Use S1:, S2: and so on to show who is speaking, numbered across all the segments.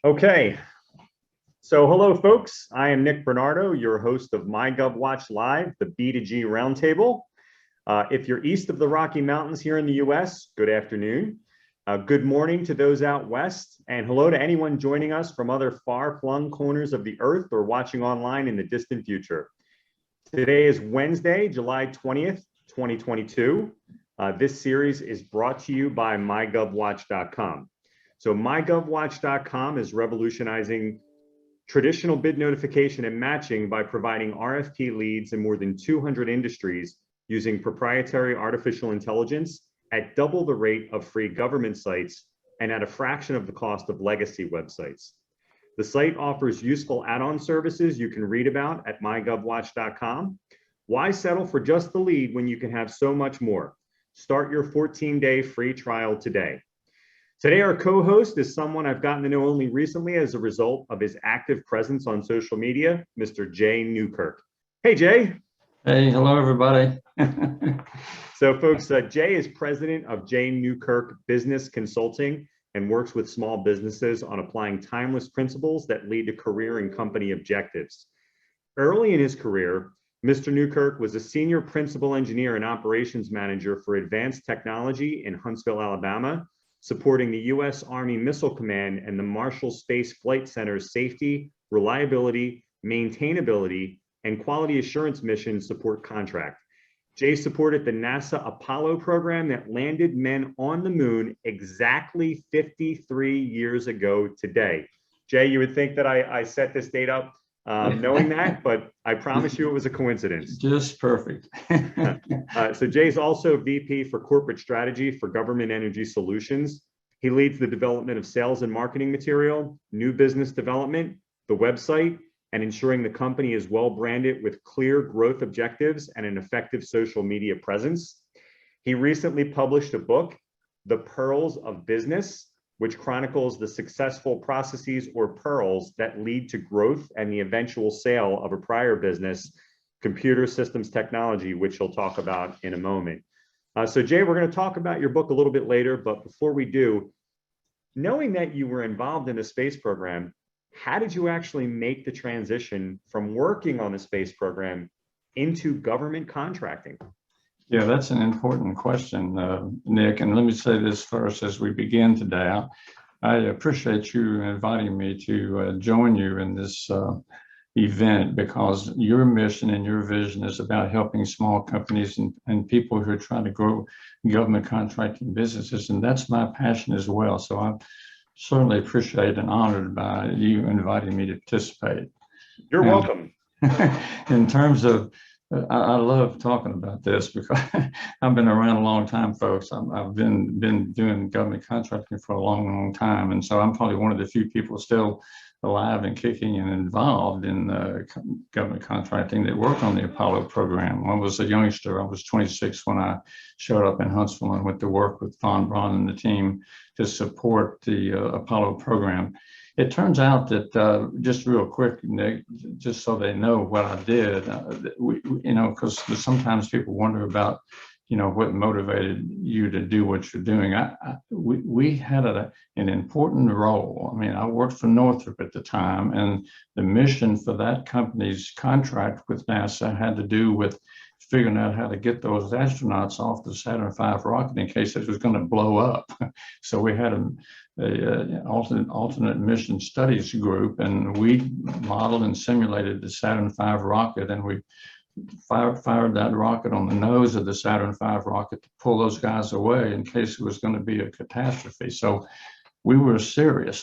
S1: Okay, so hello folks, I am Nick Bernardo, your host of MyGovWatch Live, the B2G Roundtable. If you're east of the Rocky Mountains here in the US, good afternoon. Good morning to those out west, and hello to anyone joining us from other far-flung corners of the earth or watching online in the distant future. Today is Wednesday, July 20th, 2022. This series is brought to you by MyGovWatch.com. So MyGovWatch.com is revolutionizing traditional bid notification and matching by providing RFP leads in more than 200 industries using proprietary artificial intelligence at double the rate of free government sites and at a fraction of the cost of legacy websites. The site offers useful add-on services you can read about at MyGovWatch.com. Why settle for just the lead when you can have so much more? Start your 14-day free trial today. Today, our co-host is someone I've gotten to know only recently as a result of his active presence on social media, Mr. Jay Newkirk. Hey, Jay.
S2: Hey, hello, everybody.
S1: So, folks, Jay is president of Jay Newkirk Business Consulting and works with small businesses on applying timeless principles that lead to career and company objectives. Early in his career, Mr. Newkirk was a senior principal engineer and operations manager for advanced technology in Huntsville, Alabama, supporting the U.S. Army Missile Command and the Marshall Space Flight Center's safety, reliability, maintainability, and quality assurance mission support contract. Jay supported the NASA Apollo program that landed men on the moon exactly 53 years ago today. Jay, you would think that I set this date up knowing that, but I promise you it was a coincidence.
S2: Just perfect.
S1: So Jay's also VP for Corporate Strategy for Government Energy Solutions. He leads the development of sales and marketing material, new business development, the website, and ensuring the company is well branded with clear growth objectives and an effective social media presence. He recently published a book, The Pearls of Business, which chronicles the successful processes or pearls that lead to growth and the eventual sale of a prior business, Computer Systems Technology, which he'll talk about in a moment. So Jay, we're going to talk about your book a little bit later, but before we do, knowing that you were involved in the space program, how did you actually make the transition from working on the space program into government contracting?
S2: Yeah, that's an important question, Nick. And let me say this first as we begin today. I appreciate you inviting me to join you in this event, because your mission and your vision is about helping small companies and people who are trying to grow government contracting businesses. And that's my passion as well. So I certainly appreciate and honored by you inviting me to participate.
S1: You're welcome.
S2: In terms of I love talking about this because I've been around a long time, folks. I've been doing government contracting for a long, long time. And so I'm probably one of the few people still alive and kicking and involved in government contracting that worked on the Apollo program. When I was a youngster, I was 26 when I showed up in Huntsville and went to work with Von Braun and the team to support the Apollo program. It turns out that, just real quick, Nick, just so they know what I did, because sometimes people wonder about, what motivated you to do what you're doing. We had an important role. I mean, I worked for Northrop at the time, and the mission for that company's contract with NASA had to do with figuring out how to get those astronauts off the Saturn V rocket in case it was going to blow up. So we had an alternate mission studies group, and we modeled and simulated the Saturn V rocket, and we fired that rocket on the nose of the Saturn V rocket to pull those guys away in case it was going to be a catastrophe. So we were serious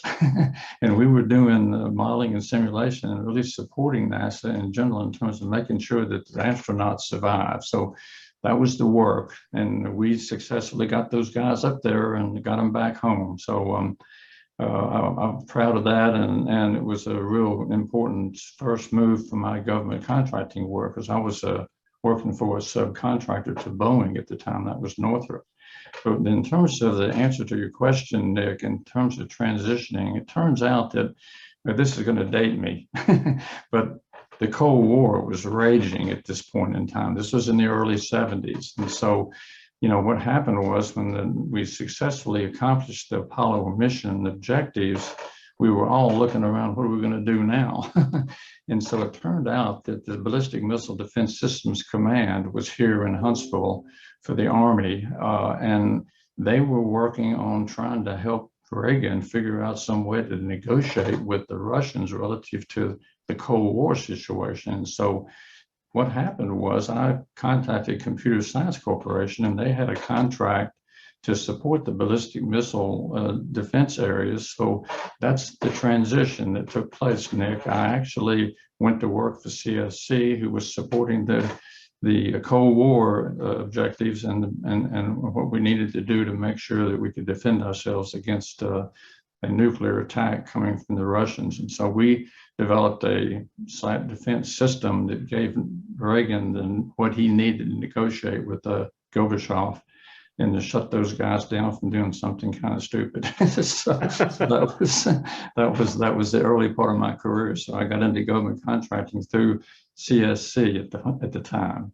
S2: and we were doing modeling and simulation and really supporting NASA in general in terms of making sure that the astronauts survive. So that was the work, and we successfully got those guys up there and got them back home. So I'm proud of that, and it was a real important first move for my government contracting work, because I was working for a subcontractor to Boeing at the time. That was Northrop. But in terms of the answer to your question, Nick, in terms of transitioning, it turns out that this is going to date me, but the Cold War was raging at this point in time. This was in the early 70s. And so, what happened was when we successfully accomplished the Apollo mission objectives, we were all looking around, what are we going to do now? And so it turned out that the Ballistic Missile Defense Systems Command was here in Huntsville for the Army, and they were working on trying to help Reagan figure out some way to negotiate with the Russians relative to the Cold War situation. And so what happened was I contacted Computer Science Corporation, and they had a contract to support the ballistic missile defense areas. So that's the transition that took place, Nick. I actually went to work for CSC, who was supporting the Cold War objectives and what we needed to do to make sure that we could defend ourselves against a nuclear attack coming from the Russians. And so we developed a site defense system that gave Reagan what he needed to negotiate with Gorbachev and to shut those guys down from doing something kind of stupid. So that was the early part of my career. So I got into government contracting through CSC at the time.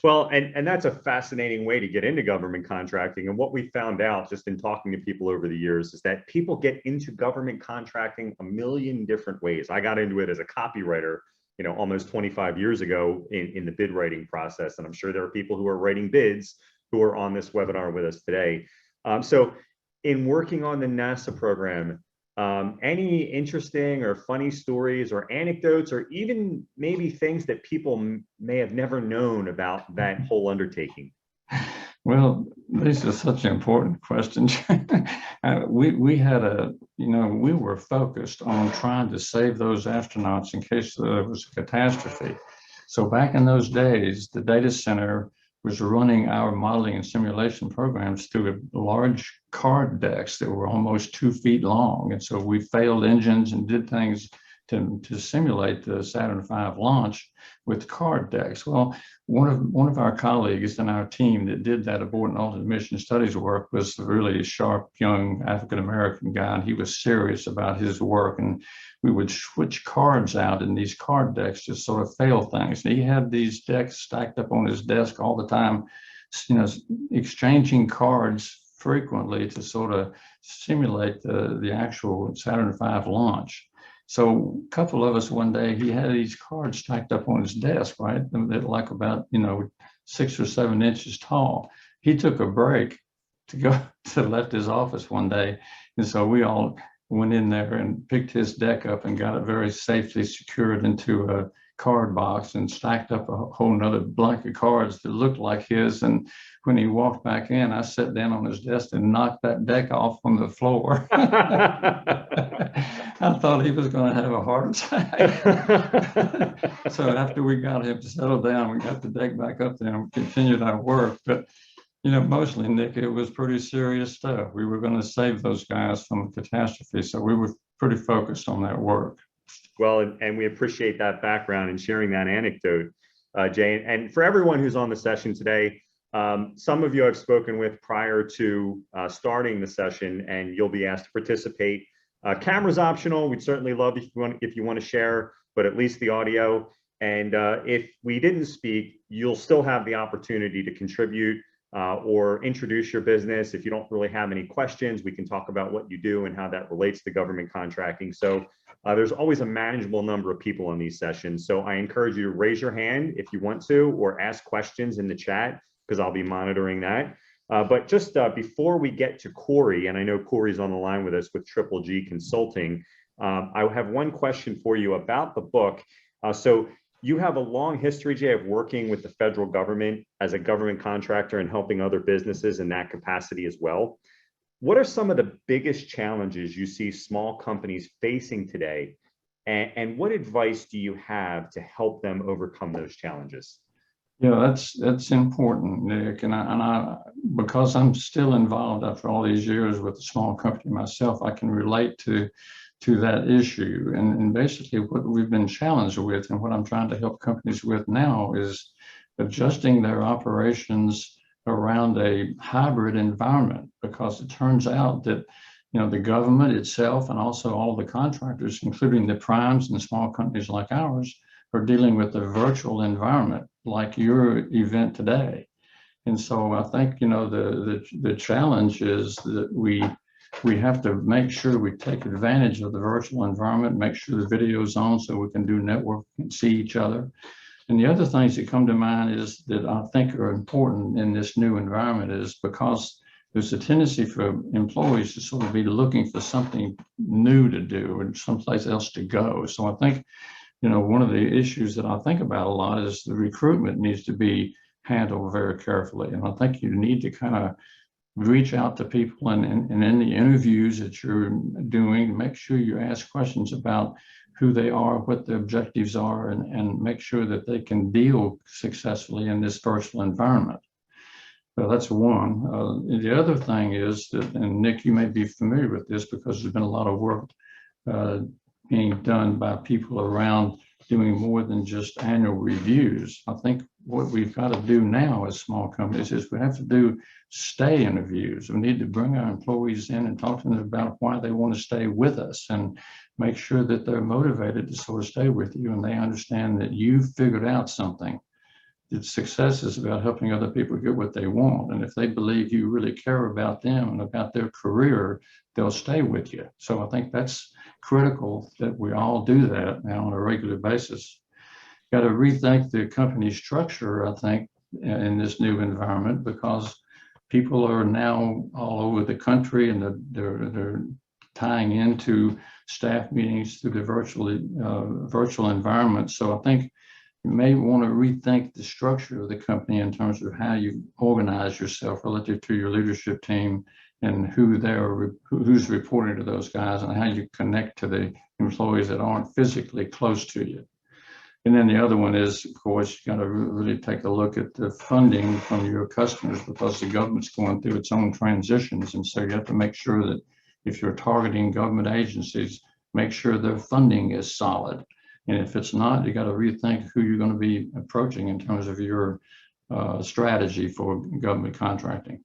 S1: Well, and that's a fascinating way to get into government contracting. And what we found out just in talking to people over the years is that people get into government contracting a million different ways. I got into it as a copywriter, almost 25 years ago in the bid writing process. And I'm sure there are people who are writing bids who are on this webinar with us today. So in working on the NASA program, any interesting or funny stories or anecdotes, or even maybe things that people may have never known about that whole undertaking?
S2: Well, these are such important questions. We had we were focused on trying to save those astronauts in case there was a catastrophe. So back in those days, the data center was running our modeling and simulation programs through large card decks that were almost 2 feet long. And so we failed engines and did things to simulate the Saturn V launch with card decks. Well, one of our colleagues in our team that did that abort and alternate mission studies work was a really sharp young African-American guy, and he was serious about his work. And we would switch cards out in these card decks to sort of fail things. And he had these decks stacked up on his desk all the time, exchanging cards frequently to sort of simulate the actual Saturn V launch. So a couple of us one day, he had these cards stacked up on his desk, right? They're like about, 6 or 7 inches tall. He took a break to go left his office one day. And so we all went in there and picked his deck up and got it very safely secured into a card box and stacked up a whole nother blank of cards that looked like his. And when he walked back in, I sat down on his desk and knocked that deck off on the floor. I thought he was going to have a heart attack. So after we got him settled down, we got the deck back up there and we continued our work. But mostly, Nick, it was pretty serious stuff. We were going to save those guys from a catastrophe. So we were pretty focused on that work.
S1: Well, and we appreciate that background and sharing that anecdote, Jay. And for everyone who's on the session today, some of you I've spoken with prior to starting the session, and you'll be asked to participate. Camera's optional. We'd certainly love if you want to share, but at least the audio. And if we didn't speak, you'll still have the opportunity to contribute or introduce your business. If you don't really have any questions, we can talk about what you do and how that relates to government contracting. So there's always a manageable number of people in these sessions. So I encourage you to raise your hand if you want to, or ask questions in the chat, because I'll be monitoring that. But just before we get to Corey, and I know Corey's on the line with us with B2G Consulting, I have one question for you about the book. So you have a long history, Jay, of working with the federal government as a government contractor and helping other businesses in that capacity as well. What are some of the biggest challenges you see small companies facing today? And what advice do you have to help them overcome those challenges?
S2: Yeah, that's important, Nick. And I because I'm still involved after all these years with a small company myself, I can relate to that issue. And basically what we've been challenged with and what I'm trying to help companies with now is adjusting their operations around a hybrid environment, because it turns out that the government itself and also all the contractors, including the primes and small companies like ours, are dealing with a virtual environment like your event today. And so I think the challenge is that we we have to make sure we take advantage of the virtual environment, make sure the video's on so we can do network and see each other. And the other things that come to mind is that I think are important in this new environment is because there's a tendency for employees to sort of be looking for something new to do and someplace else to go. So I think, one of the issues that I think about a lot is the recruitment needs to be handled very carefully. And I think you need to kind of reach out to people and in the interviews that you're doing, make sure you ask questions about who they are, what their objectives are, and make sure that they can deal successfully in this virtual environment. So that's one. The other thing is that, and Nick, you may be familiar with this because there's been a lot of work being done by people around doing more than just annual reviews. I think what we've got to do now as small companies is we have to do stay interviews. We need to bring our employees in and talk to them about why they want to stay with us and make sure that they're motivated to sort of stay with you and they understand that you've figured out something. That success is about helping other people get what they want. And if they believe you really care about them and about their career, they'll stay with you. So I think that's critical that we all do that now on a regular basis. Got to rethink the company structure, I think, in this new environment because people are now all over the country and they're tying into staff meetings through the virtual environment. So I think you may want to rethink the structure of the company in terms of how you organize yourself relative to your leadership team and who's reporting to those guys and how you connect to the employees that aren't physically close to you. And then the other one is, of course, you got to really take a look at the funding from your customers because the government's going through its own transitions. And so you have to make sure that if you're targeting government agencies, make sure their funding is solid. And if it's not, you got to rethink who you're going to be approaching in terms of your strategy for government contracting.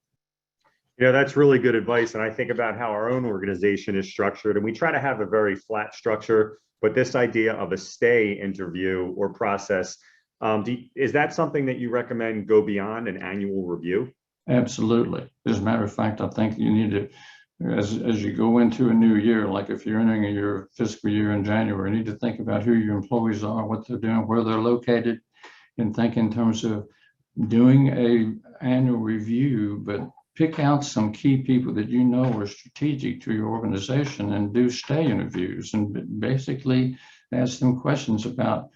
S1: That's really good advice. And I think about how our own organization is structured, and we try to have a very flat structure, but this idea of a stay interview or process, is that something that you recommend go beyond an annual review?
S2: Absolutely. As a matter of fact, I think you need to, as you go into a new year, like if you're entering your fiscal year in January, you need to think about who your employees are, what they're doing, where they're located, and think in terms of doing a annual review, but pick out some key people that you know are strategic to your organization and do stay interviews and basically ask them questions about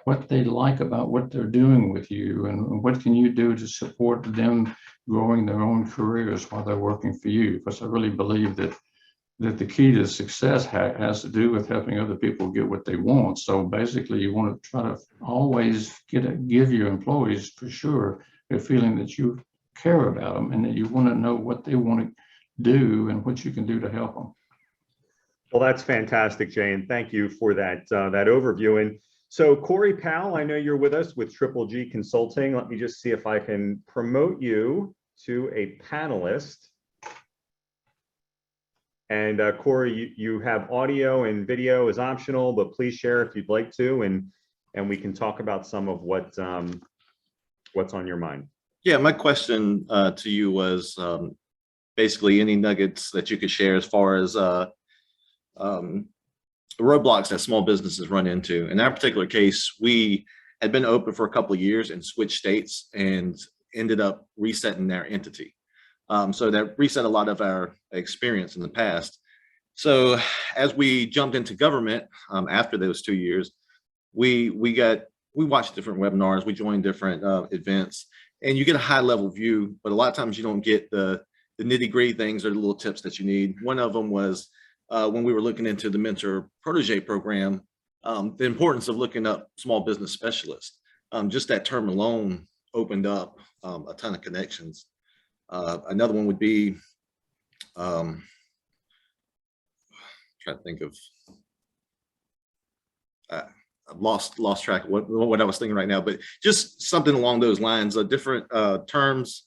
S2: what they like about what they're doing with you and what can you do to support them growing their own careers while they're working for you. Because I really believe that the key to success has to do with helping other people get what they want. So basically you want to try to always give your employees for sure a feeling that you care about them and that you want to know what they want to do and what you can do to help them.
S1: Well, that's fantastic, Jay, and thank you for that overview. And so Corey Powell, I know you're with us with B2G Consulting. Let me just see if I can promote you to a panelist. And Corey, you have audio and video is optional, but please share if you'd like to, and we can talk about some of what's on your mind.
S3: Yeah, my question to you was basically any nuggets that you could share as far as roadblocks that small businesses run into. In that particular case, we had been open for a couple of years and switched states and ended up resetting their entity. So that reset a lot of our experience in the past. So as we jumped into government after those 2 years, we watched different webinars, we joined different events, and you get a high level view, but a lot of times you don't get the nitty gritty things or the little tips that you need. One of them was when we were looking into the mentor protege program, the importance of looking up small business specialists. Just that term alone opened up a ton of connections. Another one would be, trying to think of, I've lost track of what I was thinking right now, but just something along those lines of different terms,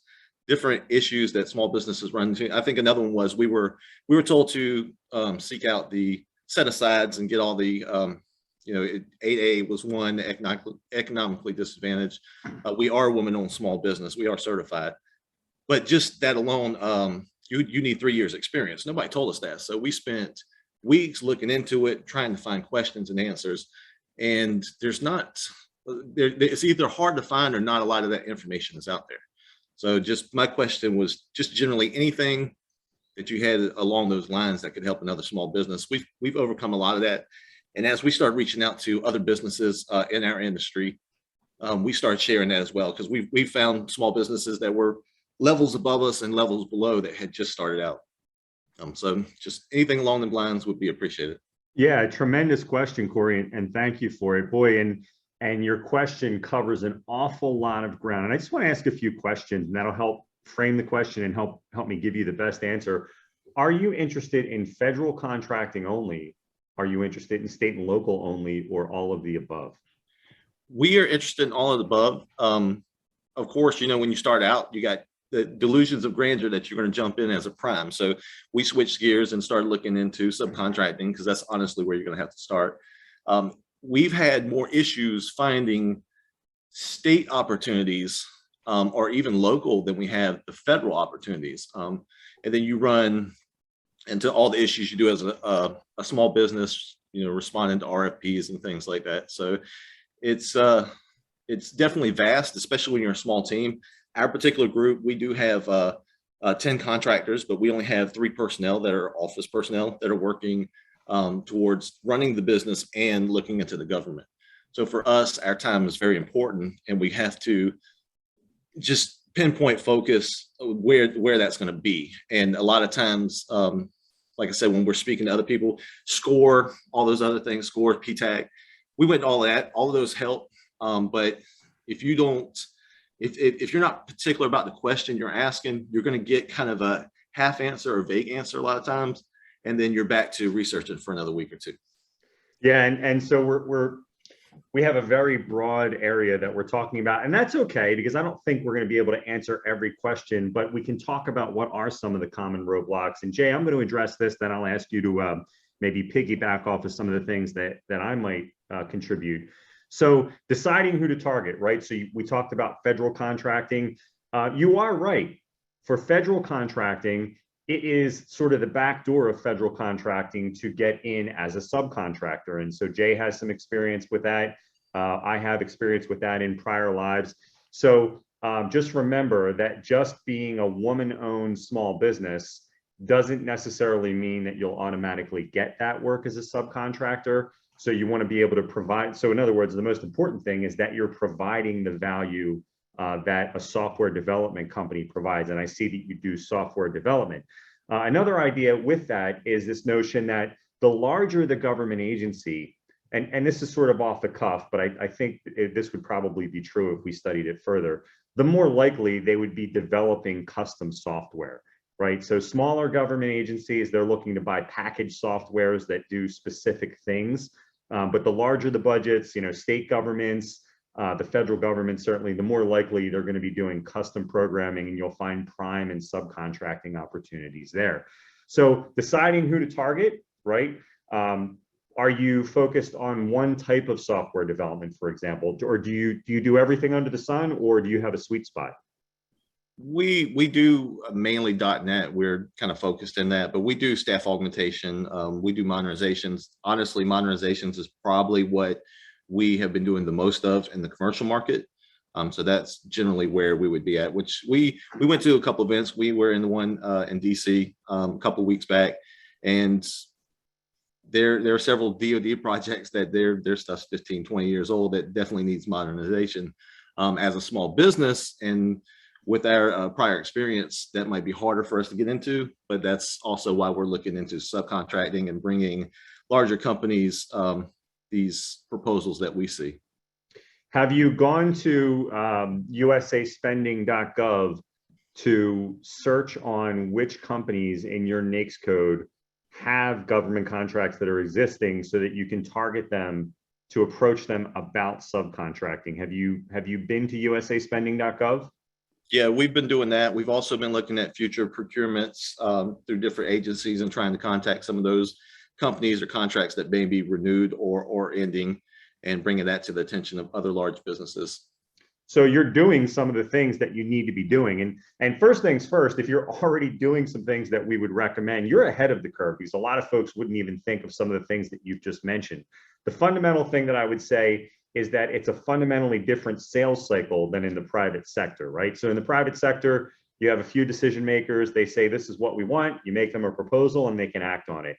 S3: different issues that small businesses run into. I think another one was we were told to seek out the set-asides and get all the 8A was one, economically disadvantaged. We are a woman-owned small business. We are certified, but just that alone, you need 3 years experience. Nobody told us that. So we spent weeks looking into it, trying to find questions and answers. And it's either hard to find or not a lot of that information is out there. So just my question was just generally anything that you had along those lines that could help another small business. We've overcome a lot of that. And as we start reaching out to other businesses in our industry, we started sharing that as well, because we found small businesses that were levels above us and levels below that had just started out. So just anything along the lines would be appreciated.
S1: Yeah, tremendous question, Corey, and thank you for it. Boy, and your question covers an awful lot of ground. And I just want to ask a few questions, and that'll help frame the question and help me give you the best answer. Are you interested in federal contracting only? Are you interested in state and local only, or all of the above?
S3: We are interested in all of the above. Of course, when you start out, you got the delusions of grandeur that you're going to jump in as a prime. So we switched gears and started looking into subcontracting, because that's honestly where you're going to have to start. We've had more issues finding state opportunities or even local than we have the federal opportunities. And then you run into all the issues you do as a small business, responding to RFPs and things like that. So it's definitely vast, especially when you're a small team. Our particular group, we do have 10 contractors, but we only have 3 personnel that are office personnel that are working towards running the business and looking into the government. So for us, our time is very important, and we have to just pinpoint focus where that's going to be. And a lot of times, like I said, when we're speaking to other people, SCORE, all those other things, SCORE, PTAC, we went all that, all of those help. But if you don't, if you're not particular about the question you're asking, you're going to get kind of a half answer or vague answer a lot of times, and then you're back to researching for another week or two.
S1: Yeah, and so we have a very broad area that we're talking about, and that's okay, because I don't think we're going to be able to answer every question, but we can talk about what are some of the common roadblocks. And Jay, I'm going to address this, then I'll ask you to maybe piggyback off of some of the things that I might contribute. So deciding who to target, right? So we talked about federal contracting. You are right. For federal contracting, it is sort of the back door of federal contracting to get in as a subcontractor. And so Jay has some experience with that. I have experience with that in prior lives. So just remember that just being a woman-owned small business doesn't necessarily mean that you'll automatically get that work as a subcontractor. So you want to be able to provide. So in other words, the most important thing is that you're providing the value that a software development company provides. And I see that you do software development. Another idea with that is this notion that the larger the government agency, and this is sort of off the cuff, but I think this would probably be true if we studied it further, the more likely they would be developing custom software, right? So smaller government agencies, they're looking to buy packaged softwares that do specific things. But the larger the budgets, state governments, the federal government, certainly, the more likely they're going to be doing custom programming, and you'll find prime and subcontracting opportunities there. So deciding who to target, right? Are you focused on one type of software development, for example, or do you do everything under the sun, or do you have a sweet spot?
S3: We do mainly .NET. We're kind of focused in that, but we do staff augmentation. We do modernizations. Honestly, modernizations is probably what we have been doing the most of in the commercial market. So that's generally where we would be at, which we went to a couple events. We were in the one in DC a couple of weeks back, and there are several DoD projects that their stuff's 15, 20 years old that definitely needs modernization. As a small business, and with our prior experience, that might be harder for us to get into, but that's also why we're looking into subcontracting and bringing larger companies these proposals that we see.
S1: Have you gone to usaspending.gov to search on which companies in your NAICS code have government contracts that are existing, so that you can target them to approach them about subcontracting? Have you been to usaspending.gov?
S3: Yeah, we've been doing that. We've also been looking at future procurements through different agencies and trying to contact some of those companies or contracts that may be renewed or ending, and bringing that to the attention of other large businesses.
S1: So you're doing some of the things that you need to be doing. And first things first, if you're already doing some things that we would recommend, you're ahead of the curve, because a lot of folks wouldn't even think of some of the things that you've just mentioned. The fundamental thing that I would say is that it's a fundamentally different sales cycle than in the private sector, right? So in the private sector, you have a few decision makers. They say, this is what we want. You make them a proposal and they can act on it.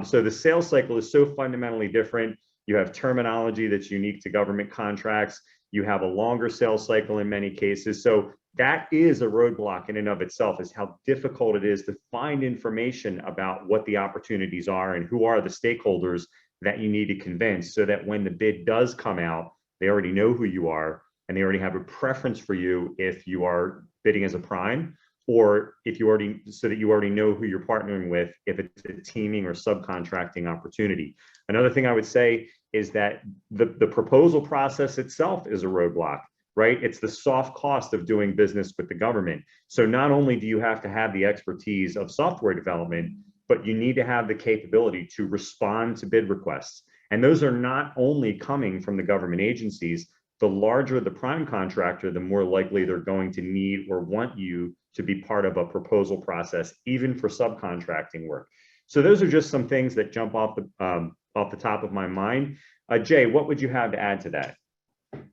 S1: So the sales cycle is so fundamentally different. You have terminology that's unique to government contracts. You have a longer sales cycle in many cases. So that is a roadblock in and of itself, is how difficult it is to find information about what the opportunities are and who are the stakeholders that you need to convince, so that when the bid does come out, they already know who you are and they already have a preference for you if you are bidding as a prime, or if you already, so that you already know who you're partnering with if it's a teaming or subcontracting opportunity. Another thing I would say is that the proposal process itself is a roadblock, right? It's the soft cost of doing business with the government. So not only do you have to have the expertise of software development, but you need to have the capability to respond to bid requests. And those are not only coming from the government agencies. The larger the prime contractor, the more likely they're going to need or want you to be part of a proposal process, even for subcontracting work. So those are just some things that jump off the top of my mind. Jay, what would you have to add to that?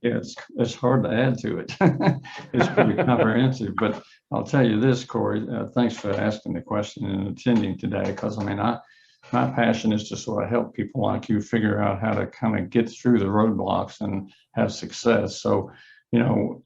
S2: Yeah, it's hard to add to it. It's pretty comprehensive, but I'll tell you this, Corey, thanks for asking the question and attending today, because I mean, my passion is to sort of help people like you figure out how to kind of get through the roadblocks and have success. So, you know,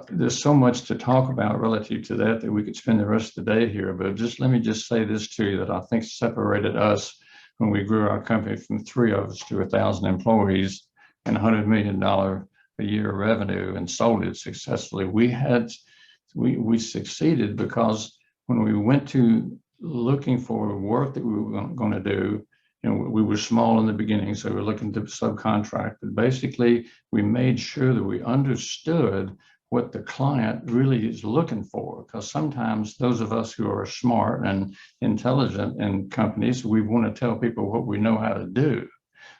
S2: there's so much to talk about relative to that we could spend the rest of the day here, but let me just say this to you that I think separated us when we grew our company from 3 of us to 1,000 employees and $100 million a year revenue and sold it successfully. We succeeded because when we went to looking for work that we were going to do, you know, we were small in the beginning, so we were looking to subcontract. But basically, we made sure that we understood what the client really is looking for, because sometimes those of us who are smart and intelligent in companies, we want to tell people what we know how to do.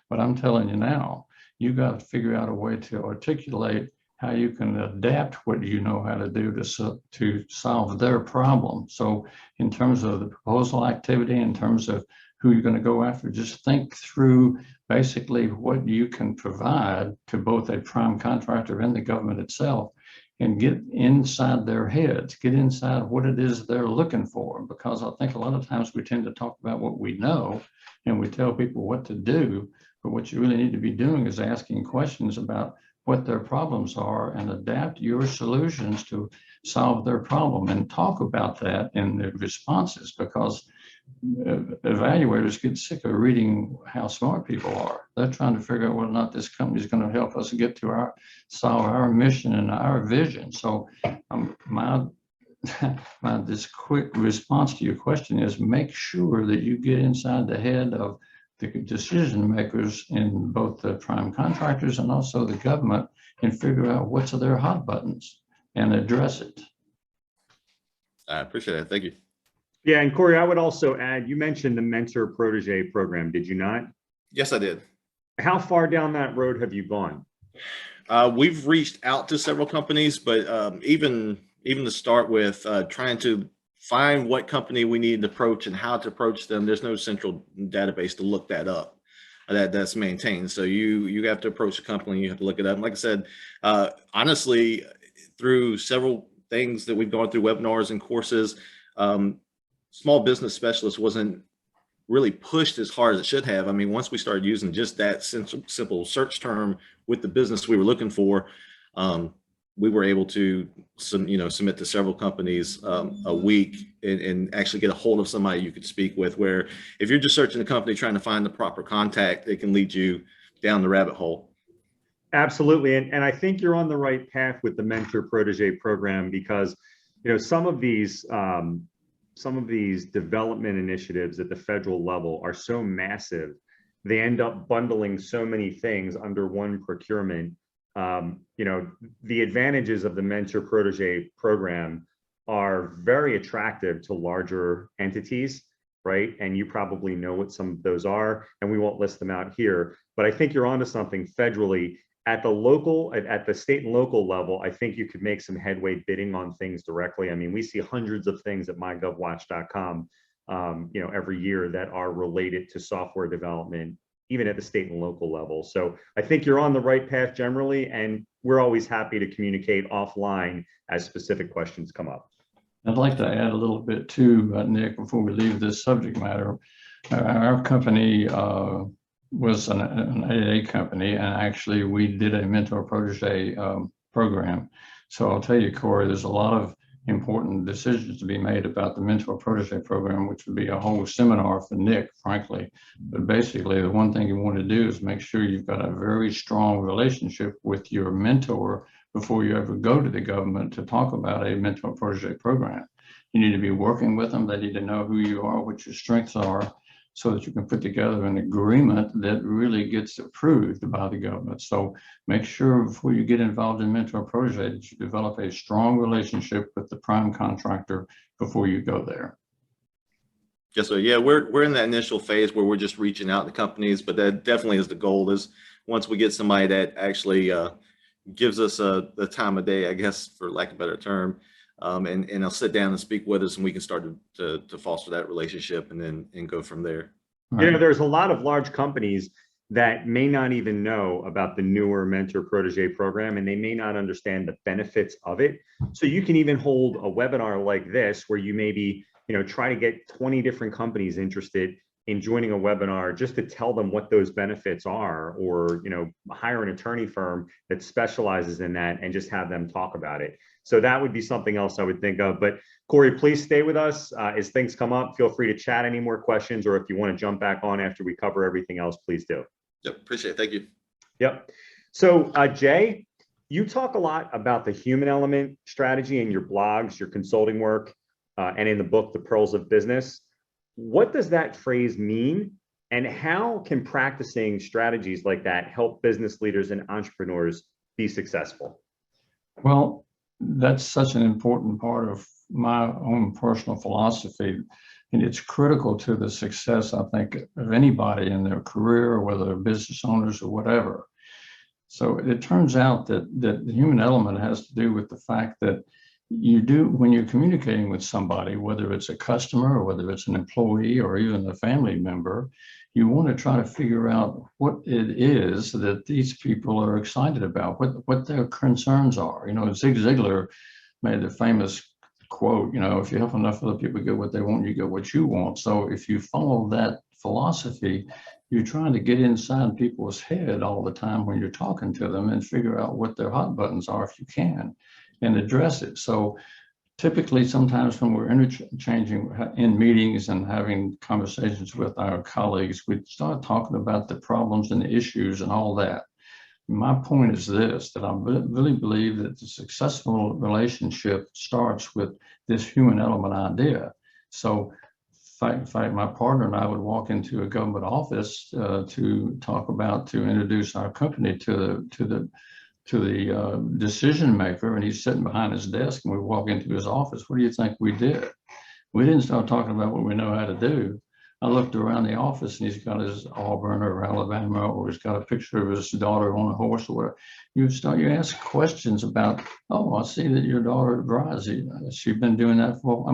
S2: But I'm telling you now, you got to figure out a way to articulate how you can adapt what you know how to do to solve their problem. So in terms of the proposal activity, in terms of who you're going to go after, just think through basically what you can provide to both a prime contractor and the government itself, and get inside their heads, get inside what it is they're looking for. Because I think a lot of times we tend to talk about what we know and we tell people what to do, but what you really need to be doing is asking questions about what their problems are and adapt your solutions to solve their problem, and talk about that in the responses, because evaluators get sick of reading how smart people are. They're trying to figure out whether or not this company is going to help us get to solve our mission and our vision. So this quick response to your question is, make sure that you get inside the head of the decision makers in both the prime contractors and also the government, and figure out what's their hot buttons and address it.
S3: I appreciate that. Thank you.
S1: Yeah, and Corey, I would also add, you mentioned the mentor protege program, did you not?
S3: Yes, I did.
S1: How far down that road have you gone?
S3: We've reached out to several companies, but even to start with, trying to find what company we need to approach and how to approach them. There's no central database to look that up that's maintained. So you have to approach the company, you have to look it up. And like I said, honestly, through several things that we've gone through, webinars and courses, small business specialist wasn't really pushed as hard as it should have. I mean, once we started using just that simple search term with the business we were looking for, we were able to submit to several companies a week and actually get a hold of somebody you could speak with, where if you're just searching a company trying to find the proper contact, it can lead you down the rabbit hole.
S1: Absolutely. And I think you're on the right path with the mentor protege program, because some of these development initiatives at the federal level are so massive, they end up bundling so many things under one procurement. The advantages of the mentor protege program are very attractive to larger entities, right? And you probably know what some of those are, and we won't list them out here, but I think you're onto something federally. at the state and local level, I think you could make some headway bidding on things directly. I mean, we see hundreds of things at MyGovWatch.com, every year that are related to software development, even at the state and local level. So I think you're on the right path generally, and we're always happy to communicate offline as specific questions come up.
S2: I'd like to add a little bit too, Nick, before we leave this subject matter. Our company was an AA company, and actually we did a mentor protege program. So I'll tell you, Corey, there's a lot of important decisions to be made about the mentor protege program, which would be a whole seminar for Nick, frankly. But basically, the one thing you want to do is make sure you've got a very strong relationship with your mentor before you ever go to the government to talk about a mentor protege program. You need to be working with them. They need to know who you are, what your strengths are, so that you can put together an agreement that really gets approved by the government. So make sure before you get involved in mentor protege that you develop a strong relationship with the prime contractor before you go there.
S3: Yes, so yeah, we're in that initial phase where we're just reaching out to companies, but that definitely is the goal, is once we get somebody that actually gives us the time of day, I guess, for lack of a better term, and they'll sit down and speak with us, and we can start to foster that relationship and go from there.
S1: Right. There's a lot of large companies that may not even know about the newer mentor protege program, and they may not understand the benefits of it. So you can even hold a webinar like this where you maybe, try to get 20 different companies interested in joining a webinar just to tell them what those benefits are, or, hire an attorney firm that specializes in that and just have them talk about it. So that would be something else I would think of. But Corey, please stay with us as things come up. Feel free to chat any more questions, or if you want to jump back on after we cover everything else, please do.
S3: Yep, appreciate it. Thank you.
S1: Yep. So Jay, you talk a lot about the human element strategy in your blogs, your consulting work, and in the book, The Pearls of Business. What does that phrase mean? And how can practicing strategies like that help business leaders and entrepreneurs be successful?
S2: Well, that's such an important part of my own personal philosophy. And it's critical to the success, I think, of anybody in their career, whether they're business owners or whatever. So it turns out that the human element has to do with the fact that when you're communicating with somebody, whether it's a customer or whether it's an employee or even a family member, you want to try to figure out what it is that these people are excited about, what their concerns are. Zig Ziglar made the famous quote, if you help enough other people get what they want, you get what you want. So if you follow that philosophy, you're trying to get inside people's head all the time when you're talking to them and figure out what their hot buttons are if you can, and address it. So typically, sometimes when we're interchanging in meetings and having conversations with our colleagues, we start talking about the problems and the issues and all that. My point is this, that I really believe that the successful relationship starts with this human element idea. So in fact, my partner and I would walk into a government office to introduce our company to the decision maker, and he's sitting behind his desk, and we walk into his office. What do you think we did? We didn't start talking about what we know how to do. I looked around the office, and he's got his Auburn or Alabama, or he's got a picture of his daughter on a horse or whatever. You ask questions about, oh, I see that your daughter drives. She's been doing that for,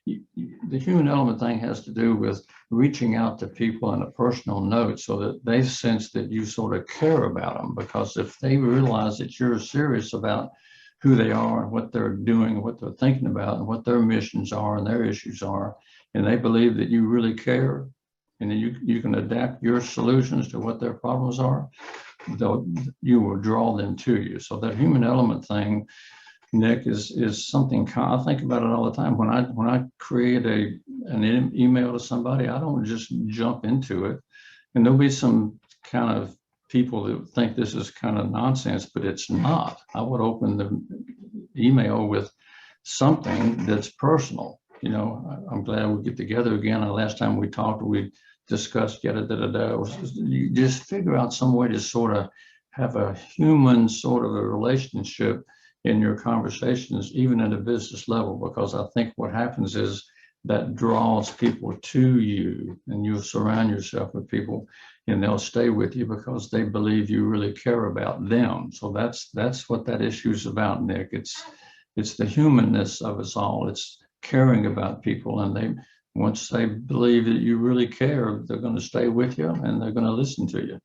S2: the human element thing has to do with reaching out to people on a personal note so that they sense that you sort of care about them. Because if they realize that you're serious about who they are and what they're doing, what they're thinking about, and what their missions are and their issues are, and they believe that you really care, and then you can adapt your solutions to what their problems are, you will draw them to you. So that human element thing, Nick, is something I think about it all the time. When I create an email to somebody, I don't just jump into it. And there'll be some kind of people that think this is kind of nonsense, but it's not. I would open the email with something that's personal. I'm glad we get together again. The last time we talked, we discussed you just figure out some way to sort of have a human sort of a relationship in your conversations, even at a business level, because I think what happens is that draws people to you, and you surround yourself with people. and they'll stay with you because they believe you really care about them. So that's what that issue is about, Nick. It's the humanness of us all. It's caring about people, and once they believe that you really care, they're going to stay with you and they're going to listen to you.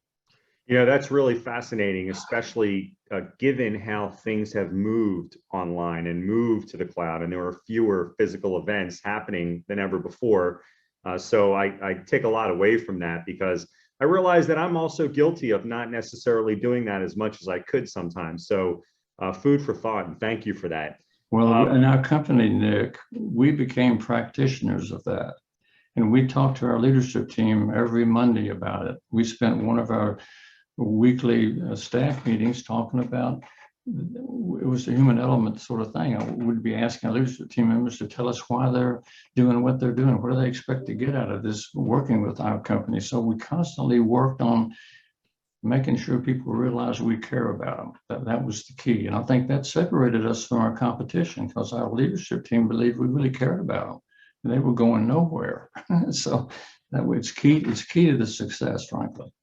S1: You know, that's really fascinating, especially given how things have moved online and moved to the cloud, and there are fewer physical events happening than ever before. So I take a lot away from that, because I realize that I'm also guilty of not necessarily doing that as much as I could sometimes. So food for thought, and thank you for that.
S2: Well, in our company, Nick, we became practitioners of that. And we talked to our leadership team every Monday about it. We spent one of our weekly staff meetings talking about, it was the human element sort of thing. I would be asking our leadership team members to tell us why they're doing what they're doing. What do they expect to get out of this working with our company? So we constantly worked on making sure people realize we care about them. That was the key. And I think that separated us from our competition, because our leadership team believed we really cared about them. And they were going nowhere. So that was it's key to the success, frankly.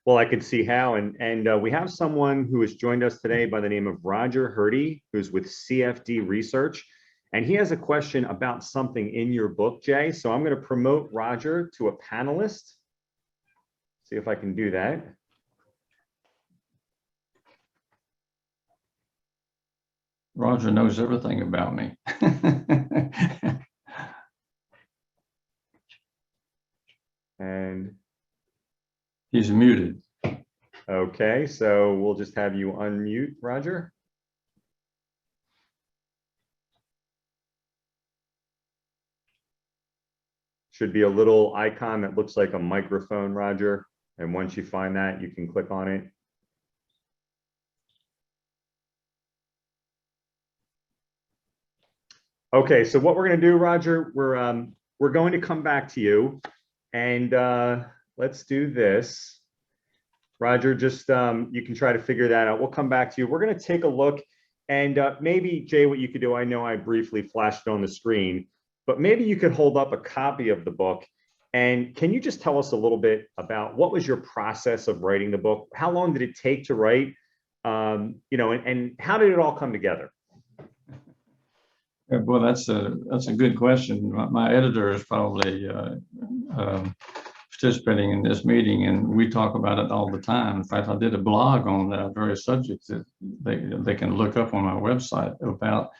S1: Well, I could see how, and we have someone who has joined us today by the name of Roger Hurdy, who's with CFD Research, and he has a question about something in your book, Jay. So I'm going to promote Roger to a panelist. See if I can do that.
S2: Roger knows everything about me.
S1: And
S2: he's muted.
S1: Okay, so we'll just have you unmute, Roger. Should be a little icon that looks like a microphone, Roger. And once you find that, you can click on it. Okay, so what we're going to do, Roger, we're going to come back to you, and let's do this. Roger, just you can try to figure that out. We'll come back to you. We're going to take a look, and maybe, Jay, what you could do, I know I briefly flashed it on the screen, but maybe you could hold up a copy of the book. And can you just tell us a little bit about what was your process of writing the book? How long did it take to write? You know, and how did it all come together?
S2: Well, that's a good question. My editor is probably participating in this meeting, and we talk about it all the time. In fact, I did a blog on that very subject that they can look up on my website about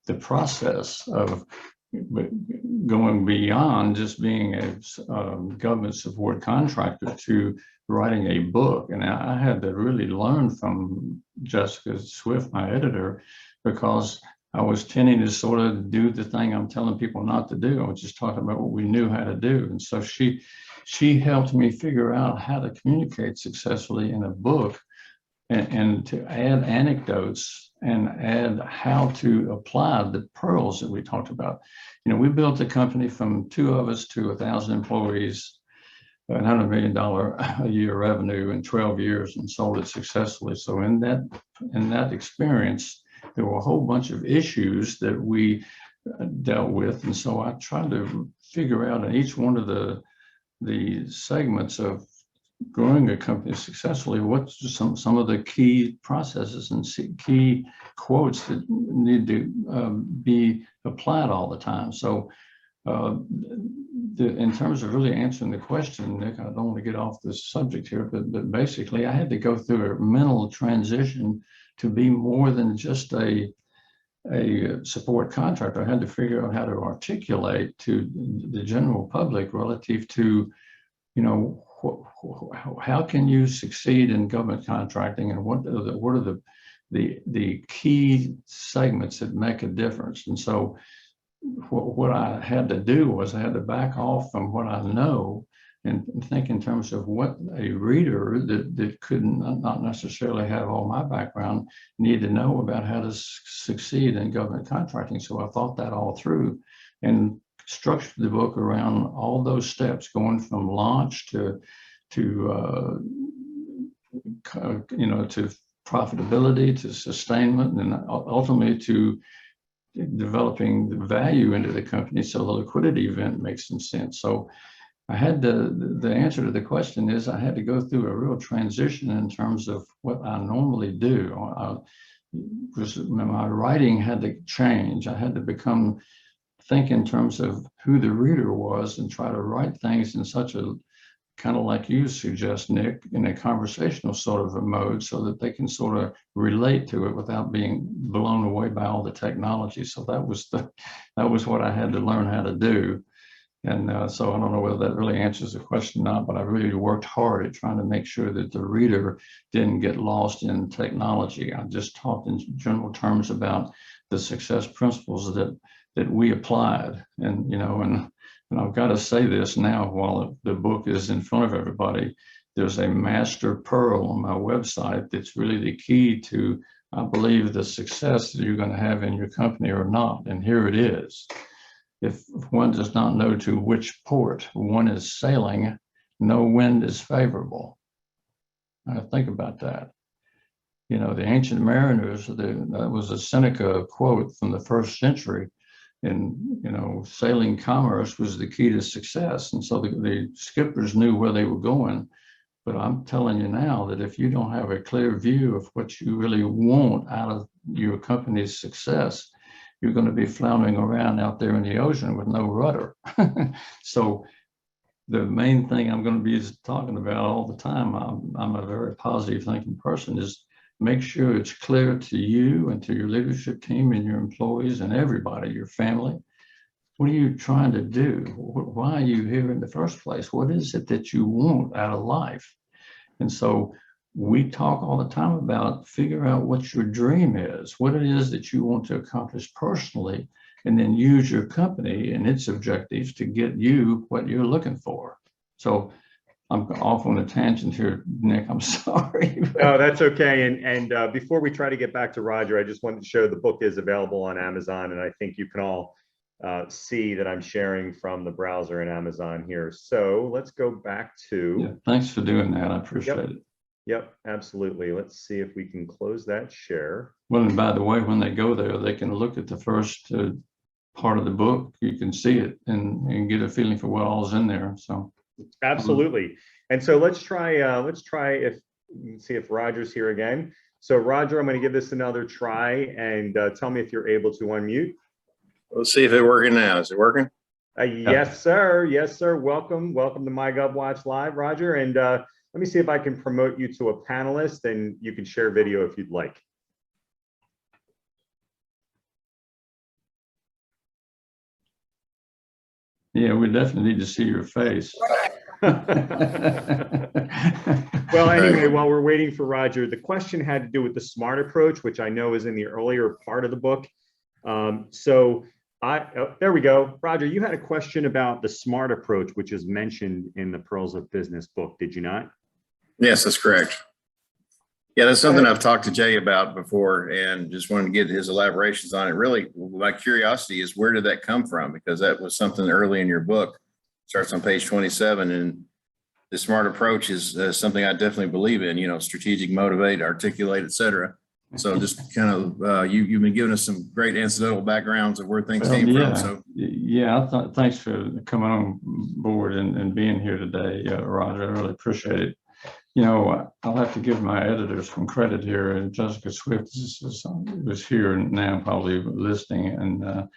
S2: the process of going beyond just being a government support contractor to writing a book. And I had to really learn from Jessica Swift, my editor, because I was tending to sort of do the thing I'm telling people not to do. I was just talking about what we knew how to do. And so she helped me figure out how to communicate successfully in a book, and to add anecdotes and add how to apply the pearls that we talked about. You know, we built a company from 2 of us to 1,000 employees, $100 million a year revenue in 12 years, and sold it successfully. So in that experience, there were a whole bunch of issues that we dealt with. And so I tried to figure out in each one of the segments of growing a company successfully, what's some of the key processes and key quotes that need to be applied all the time. So in terms of really answering the question, Nick, I don't want to get off this subject here, but basically I had to go through a mental transition to be more than just a support contractor. I had to figure out how to articulate to the general public relative to, you know, how can you succeed in government contracting, and what are the key segments that make a difference. And so what I had to do was I had to back off from what I know and think in terms of what a reader that couldn't not necessarily have all my background need to know about how to succeed in government contracting. So I thought that all through and structured the book around all those steps, going from launch to profitability, to sustainment, and ultimately to developing the value into the company so the liquidity event makes some sense. So I had the answer to the question is I had to go through a real transition in terms of what I normally do. Because my writing had to change. I had to think in terms of who the reader was and try to write things in such a kind of like you suggest, Nick, in a conversational sort of a mode so that they can sort of relate to it without being blown away by all the technology. So that was what I had to learn how to do. And so I don't know whether that really answers the question or not, but I really worked hard at trying to make sure that the reader didn't get lost in technology. I just talked in general terms about the success principles that we applied. And, and I've got to say this now while the book is in front of everybody, there's a master pearl on my website that's really the key to, I believe, the success that you're going to have in your company or not. And here it is. If one does not know to which port one is sailing, no wind is favorable. Now think about that. The ancient mariners, that was a Seneca quote from the 1st century. And, sailing commerce was the key to success. And so the skippers knew where they were going. But I'm telling you now that if you don't have a clear view of what you really want out of your company's success, you're going to be floundering around out there in the ocean with no rudder. So the main thing I'm going to be talking about all the time, I'm a very positive thinking person, is make sure it's clear to you and to your leadership team and your employees and everybody, your family. What are you trying to do? Why are you here in the first place? What is it that you want out of life? And so we talk all the time about figure out what your dream is, what it is that you want to accomplish personally, and then use your company and its objectives to get you what you're looking for. So I'm off on a tangent here, Nick, I'm sorry.
S1: No, that's okay. And before we try to get back to Roger, I just wanted to show the book is available on Amazon, and I think you can all see that I'm sharing from the browser in Amazon here. So let's go back to.
S2: Yeah, thanks for doing that. I appreciate it.
S1: Yep, absolutely. Let's see if we can close that share.
S2: Well, and by the way, when they go there, they can look at the first part of the book. You can see it and get a feeling for what all's in there. So
S1: absolutely. And so let's try if you can see if Roger's here again. So Roger, I'm going to give this another try and tell me if you're able to unmute.
S4: Let's see if it's working now. Is it working?
S1: Yes, sir. Yes, sir. Welcome to MyGovWatch Live, Roger. And let me see if I can promote you to a panelist, and you can share video if you'd like.
S2: Yeah, we definitely need to see your face.
S1: Well, anyway, while we're waiting for Roger, the question had to do with the SMART approach, which I know is in the earlier part of the book. There we go. Roger, you had a question about the SMART approach, which is mentioned in the Pearls of Business book, did you not?
S4: Yes, that's correct. Yeah, that's something I've talked to Jay about before and just wanted to get his elaborations on it. Really, my curiosity is where did that come from? Because that was something early in your book, starts on page 27. And the SMART approach is something I definitely believe in, strategic, motivate, articulate, et cetera. So just kind of, you've been giving us some great incidental backgrounds of where things came from. So
S2: yeah, thanks for coming on board and being here today, Roger. I really appreciate it. I'll have to give my editors some credit here. And Jessica Swift was here now, probably listening, and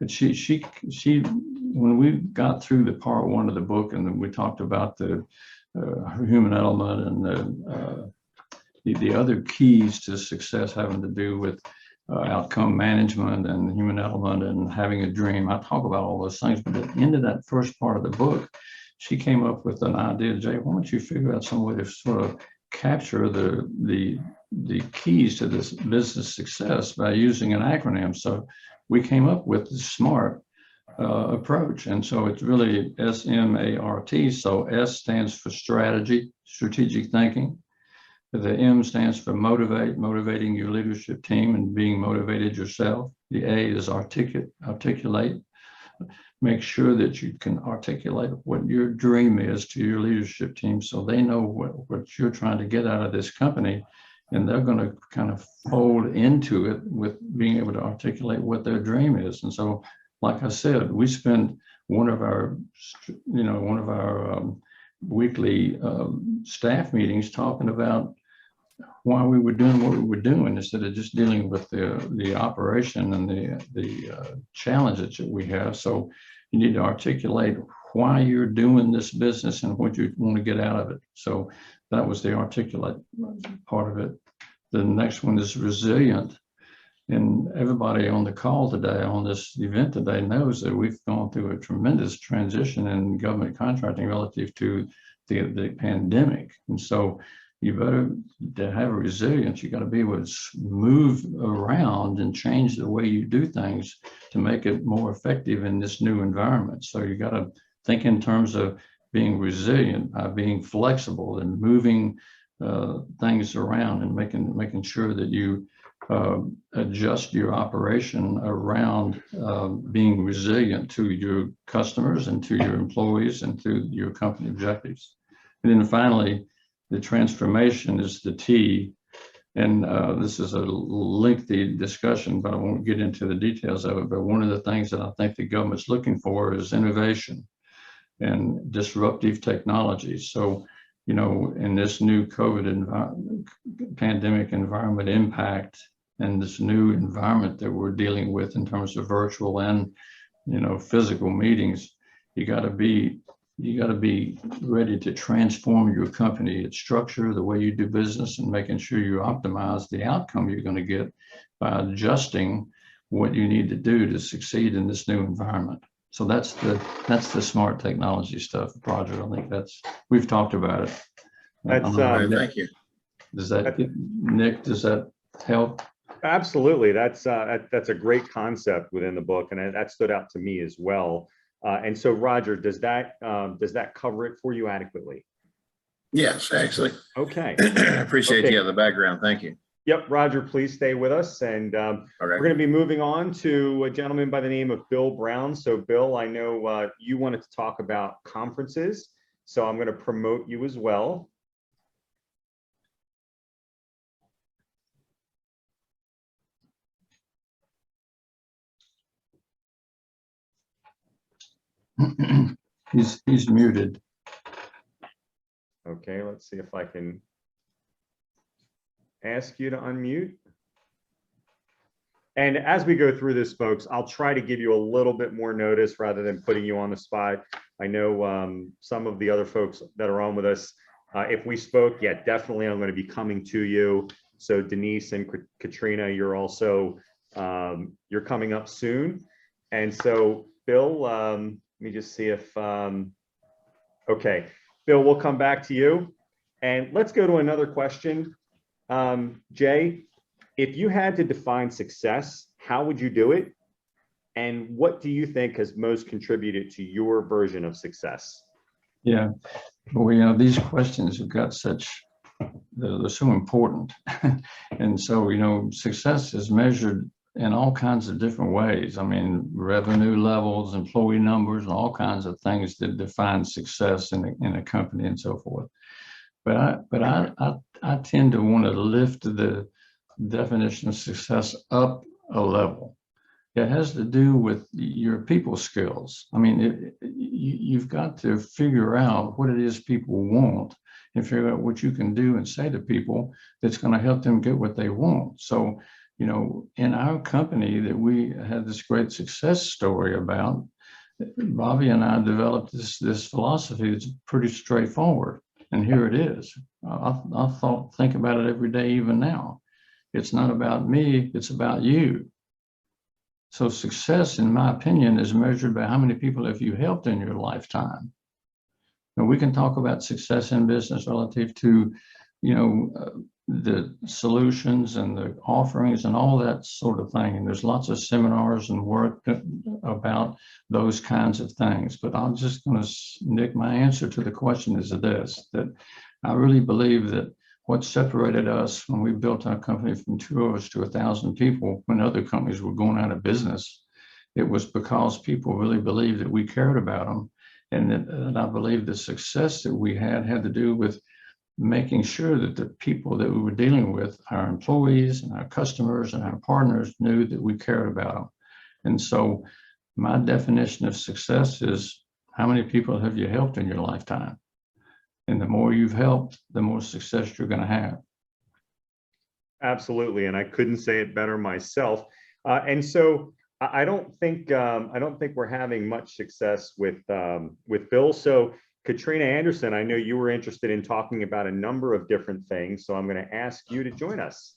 S2: but she when we got through the part 1 of the book, and then we talked about the human element and the other keys to success having to do with outcome management and human element and having a dream. I talk about all those things, but at the end of that first part of the book, she came up with an idea, Jay, why don't you figure out some way to sort of capture the keys to this business success by using an acronym. So we came up with the SMART approach. And so it's really SMART. So S stands for strategy, strategic thinking. The M stands for motivate, motivating your leadership team and being motivated yourself. The A is articulate. Make sure that you can articulate what your dream is to your leadership team so they know what you're trying to get out of this company, and they're going to kind of fold into it with being able to articulate what their dream is. And so, like I said, we spend one of our, weekly staff meetings talking about why we were doing what we were doing instead of just dealing with the operation and the challenges that we have. So you need to articulate why you're doing this business and what you want to get out of it. So that was the articulate part of it. The next one is resilient. And everybody on the call today, on this event today, knows that we've gone through a tremendous transition in government contracting relative to the pandemic. And so you better, to have resilience, you got to be able to move around and change the way you do things to make it more effective in this new environment. So you got to think in terms of being resilient, by being flexible and moving things around and making sure that you adjust your operation around being resilient to your customers and to your employees and to your company objectives. And then finally, the transformation is the T. And this is a lengthy discussion, but I won't get into the details of it. But one of the things that I think the government's looking for is innovation and disruptive technologies. So, you know, in this new COVID pandemic environment impact and this new environment that we're dealing with in terms of virtual and, you know, physical meetings, you got to be ready to transform your company, its structure, the way you do business, and making sure you optimize the outcome you're going to get by adjusting what you need to do to succeed in this new environment. So that's the smart technology stuff, Roger. I think we've talked about it.
S1: That's
S4: thank you.
S2: Does that, Nick, does that help?
S1: Absolutely. That's a great concept within the book, and that stood out to me as well. And so, Roger, does that cover it for you adequately?
S4: Yes, actually.
S1: Okay.
S4: I appreciate the background. Thank you.
S1: Yep, Roger, please stay with us. And we're going to be moving on to a gentleman by the name of Bill Brown. So, Bill, I know you wanted to talk about conferences, so I'm going to promote you as well.
S2: He's muted.
S1: Okay, let's see if I can ask you to unmute. And as we go through this, folks, I'll try to give you a little bit more notice rather than putting you on the spot. I know some of the other folks that are on with us, if we spoke, yeah, definitely I'm going to be coming to you. So Denise and Katrina, you're also, you're coming up soon. And so Bill, let me just see if, okay, Bill, we'll come back to you. And let's go to another question. Jay, if you had to define success, how would you do it? And what do you think has most contributed to your version of success?
S2: Yeah, well, you know, these questions have got such, they're so important. And so, you know, success is measured in all kinds of different ways. I mean, revenue levels, employee numbers, and all kinds of things that define success in a company and so forth. But I tend to want to lift the definition of success up a level. It has to do with your people skills. I mean, you've got to figure out what it is people want and figure out what you can do and say to people that's going to help them get what they want. So, you know, in our company that we had this great success story about, Bobby and I developed this philosophy that's pretty straightforward. And here it is. I think about it every day, even now. It's not about me, it's about you. So success, in my opinion, is measured by how many people have you helped in your lifetime. Now, we can talk about success in business relative to, you know, the solutions and the offerings and all that sort of thing. And there's lots of seminars and work about those kinds of things. But I'm just going to, Nick, my answer to the question is this, that I really believe that what separated us when we built our company from 2 of us to 1,000 people when other companies were going out of business, it was because people really believed that we cared about them. And I believe the success that we had to do with making sure that the people that we were dealing with, our employees and our customers and our partners, knew that we cared about them. And so my definition of success is how many people have you helped in your lifetime? And the more you've helped, the more success you're going to have.
S1: Absolutely, and I couldn't say it better myself. And so I don't think we're having much success with Bill. So Katrina Anderson, I know you were interested in talking about a number of different things, so I'm going to ask you to join us.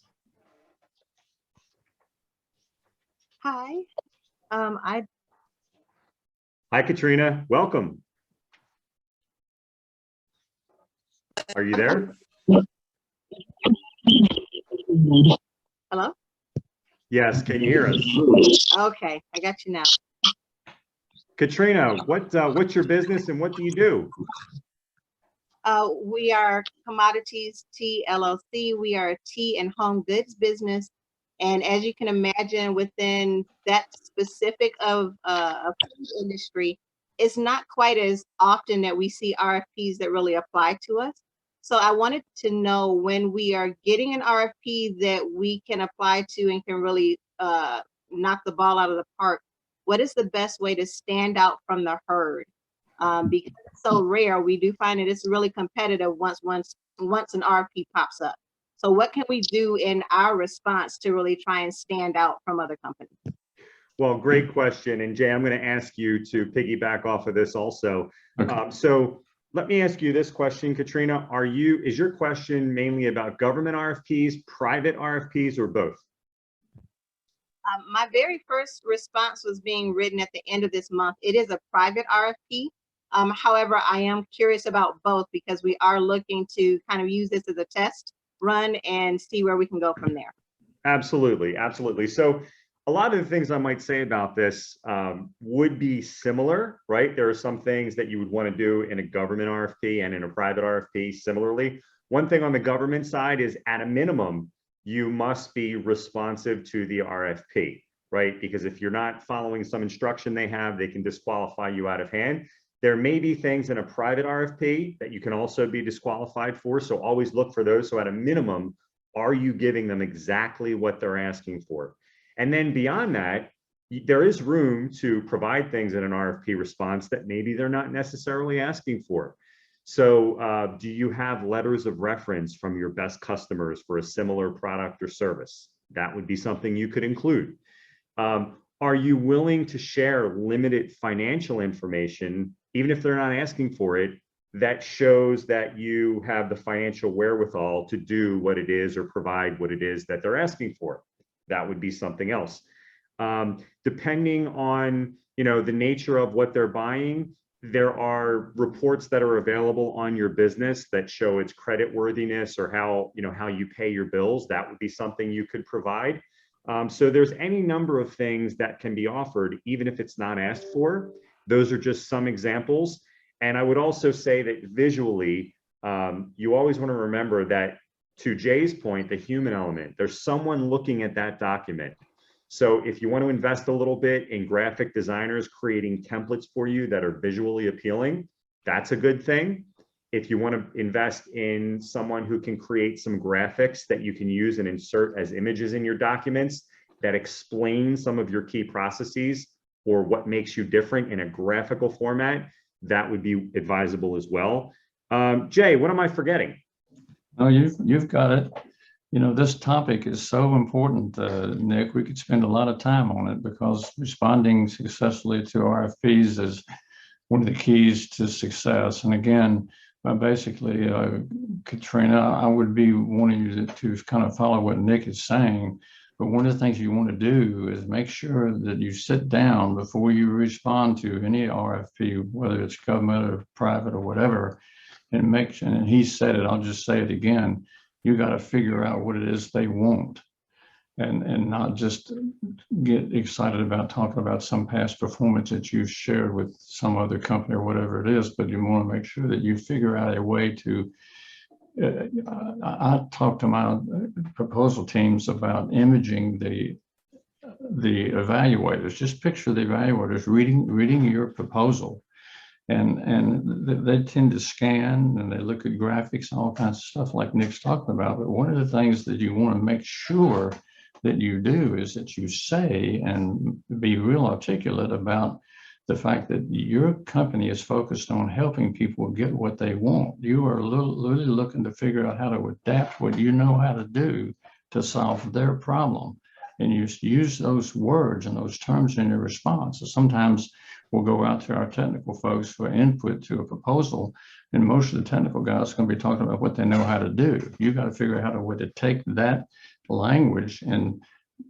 S5: Hi. Hi,
S1: Katrina, welcome. Are you there?
S5: Hello?
S1: Yes, can you hear us?
S5: Okay, I got you now.
S1: Katrina, what's your business and what do you do?
S5: We are Commodities Tea LLC. We are a tea and home goods business. And as you can imagine, within that specific of food industry, it's not quite as often that we see RFPs that really apply to us. So I wanted to know, when we are getting an RFP that we can apply to and can really knock the ball out of the park, what is the best way to stand out from the herd? Because it's so rare, we do find that it's really competitive once an RFP pops up. So what can we do in our response to really try and stand out from other companies?
S1: Well, great question. And Jay, I'm going to ask you to piggyback off of this also.
S2: Okay.
S1: So let me ask you this question, Katrina. Is your question mainly about government RFPs, private RFPs, or both?
S5: My very first response was being written at the end of this month. It is a private RFP. However, I am curious about both because we are looking to kind of use this as a test run and see where we can go from there.
S1: Absolutely, absolutely. So a lot of the things I might say about this would be similar, right? There are some things that you would want to do in a government RFP and in a private RFP similarly. One thing on the government side is, at a minimum, you must be responsive to the RFP, right? Because if you're not following some instruction they have, they can disqualify you out of hand. There may be things in a private RFP that you can also be disqualified for. So always look for those. So at a minimum, are you giving them exactly what they're asking for? And then beyond that, there is room to provide things in an RFP response that maybe they're not necessarily asking for. So do you have letters of reference from your best customers for a similar product or service? That would be something you could include. Are you willing to share limited financial information, even if they're not asking for it, that shows that you have the financial wherewithal to do what it is or provide what it is that they're asking for? That would be something else. Depending on the nature of what they're buying, there are reports that are available on your business that show its credit worthiness or how you pay your bills. That would be something you could provide. So there's any number of things that can be offered, even if it's not asked for. Those are just some examples. And I would also say that visually, you always want to remember that, to Jay's point, the human element, there's someone looking at that document. So if you want to invest a little bit in graphic designers creating templates for you that are visually appealing, that's a good thing. If you want to invest in someone who can create some graphics that you can use and insert as images in your documents that explain some of your key processes or what makes you different in a graphical format, that would be advisable as well. Jay, what am I forgetting?
S2: Oh, you've got it. This topic is so important, Nick. We could spend a lot of time on it because responding successfully to RFPs is one of the keys to success. And again, basically, Katrina, I would be wanting you to kind of follow what Nick is saying. But one of the things you want to do is make sure that you sit down before you respond to any RFP, whether it's government or private or whatever, and he said it, I'll just say it again, you got to figure out what it is they want and not just get excited about talking about some past performance that you've shared with some other company or whatever it is, but you want to make sure that you figure out a way to I talk to my proposal teams about imaging the evaluators. Just picture the evaluators reading your proposal, and they tend to scan and they look at graphics and all kinds of stuff like Nick's talking about. But one of the things that you want to make sure that you do is that you say and be real articulate about the fact that your company is focused on helping people get what they want. You are really looking to figure out how to adapt what you know how to do to solve their problem. And you use those words and those terms in your response. So sometimes we'll go out to our technical folks for input to a proposal, and most of the technical guys are going to be talking about what they know how to do. You got to figure out how to take that language and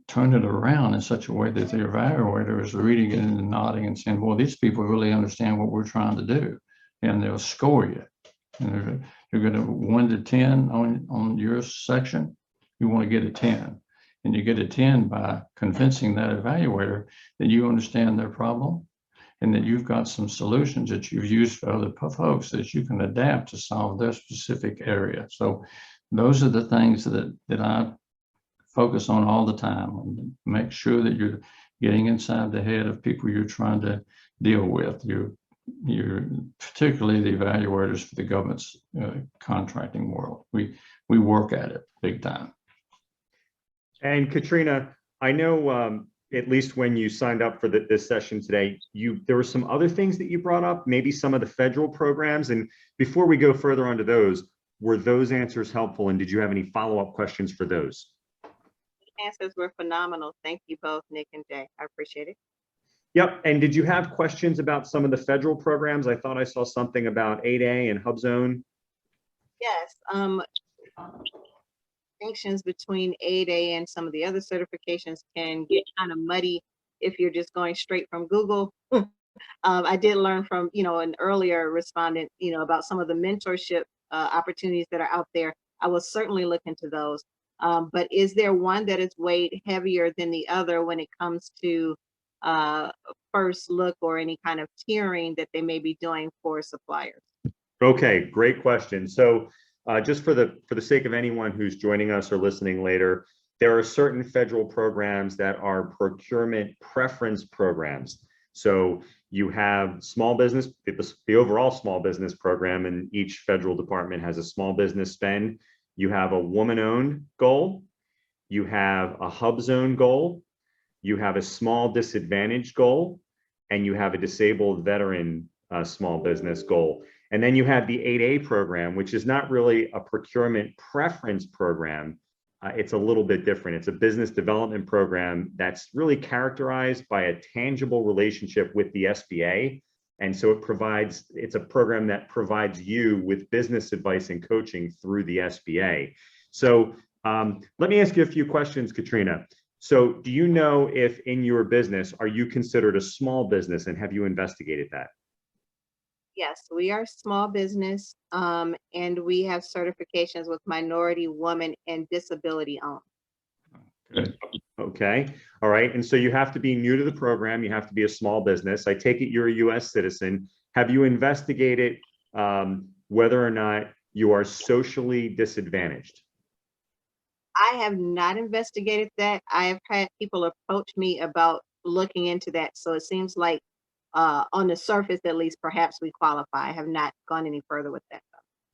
S2: turn it around in such a way that the evaluator is reading it and nodding and saying, well, these people really understand what we're trying to do, and they'll score you. And you're going to 1 to 10 on your section, you want to get a 10. And you get a 10 by convincing that evaluator that you understand their problem and that you've got some solutions that you've used for other folks that you can adapt to solve their specific area. So those are the things that I focus on all the time, and make sure that you're getting inside the head of people you're trying to deal with. You're particularly the evaluators for the government's contracting world. We work at it big time.
S1: And Katrina, I know at least when you signed up for this session today, there were some other things that you brought up, maybe some of the federal programs. And before we go further onto those, were those answers helpful? And did you have any follow-up questions for those?
S5: The answers were phenomenal. Thank you both, Nick and Jay. I appreciate it.
S1: Yep. And did you have questions about some of the federal programs? I thought I saw something about 8A and HubZone.
S5: Yes. Distinctions between 8A and some of the other certifications can get kind of muddy if you're just going straight from Google. I did learn from, an earlier respondent, about some of the mentorship opportunities that are out there. I will certainly look into those. But is there one that is weighed heavier than the other when it comes to first look or any kind of tiering that they may be doing for suppliers?
S1: Okay, great question. So just for the sake of anyone who's joining us or listening later, there are certain federal programs that are procurement preference programs. So you have small business, the overall small business program, and each federal department has a small business spend. You have a woman-owned goal, you have a HubZone goal, you have a small disadvantaged goal, and you have a disabled veteran small business goal. And then you have the 8A program, which is not really a procurement preference program. It's a little bit different. It's a business development program that's really characterized by a tangible relationship with the SBA. And so it's a program that provides you with business advice and coaching through the SBA. So let me ask you a few questions, Katrina. So do you know if in your business, are you considered a small business, and have you investigated that?
S5: Yes, we are small business, and we have certifications with minority, woman, and disability owned.
S1: Good. Okay. All right. And so you have to be new to the program. You have to be a small business. I take it you're a U.S. citizen. Have you investigated whether or not you are socially disadvantaged?
S5: I have not investigated that. I have had people approach me about looking into that. So it seems like on the surface, at least, perhaps we qualify. I have not gone any further with that.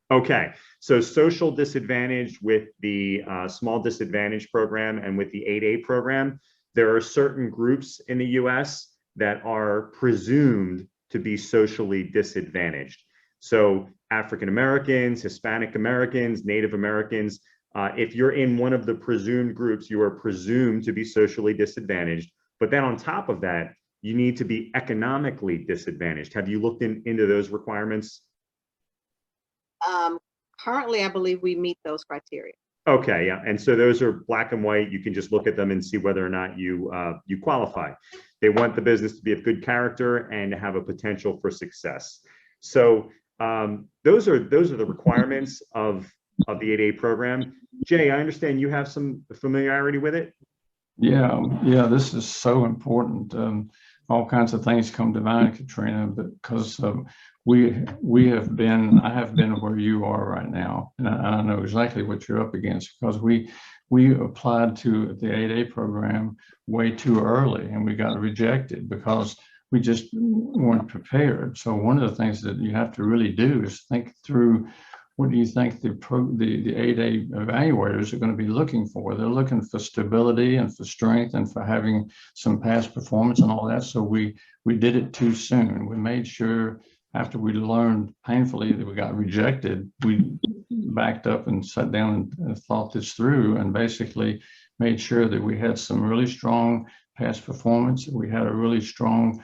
S1: Okay, so social disadvantage with the small disadvantage program and with the 8A program, there are certain groups in the US that are presumed to be socially disadvantaged. So African Americans, Hispanic Americans, Native Americans, if you're in one of the presumed groups, you are presumed to be socially disadvantaged. But then on top of that, you need to be economically disadvantaged. Have you looked into those requirements?
S5: Currently, I believe we meet those criteria.
S1: Okay, yeah, and so those are black and white. You can just look at them and see whether or not you qualify. They want the business to be of good character and to have a potential for success. So those are the requirements of the 8A program. Jay, I understand you have some familiarity with it.
S2: Yeah, this is so important. All kinds of things come to mind, Katrina, because I have been where you are right now, and I know exactly what you're up against, because we applied to the 8A program way too early, and we got rejected because we just weren't prepared. So one of the things that you have to really do is think through what do you think the 8A evaluators are going to be looking for? They're looking for stability and for strength and for having some past performance and all that. So we did it too soon. We made sure after we learned painfully that we got rejected, we backed up and sat down and thought this through and basically made sure that we had some really strong past performance. We had a really strong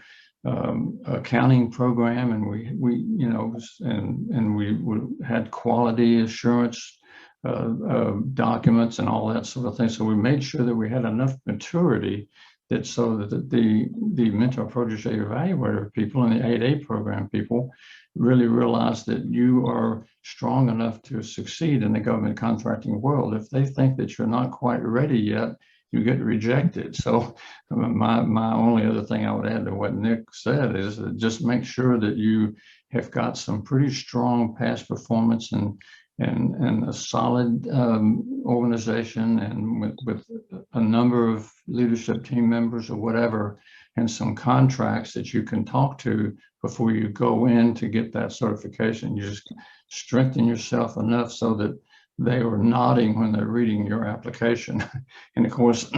S2: accounting program, and we you know, and we had quality assurance documents and all that sort of thing. So we made sure that we had enough maturity that so that the mentor protege evaluator people and the 8A program people really realize that you are strong enough to succeed in the government contracting world. If they think that you're not quite ready yet, you get rejected. So my only other thing I would add to what Nick said is that just make sure that you have got some pretty strong past performance and a solid organization, and with a number of leadership team members or whatever, and some contracts that you can talk to before you go in to get that certification. You just strengthen yourself enough so that they are nodding when they're reading your application. And of course,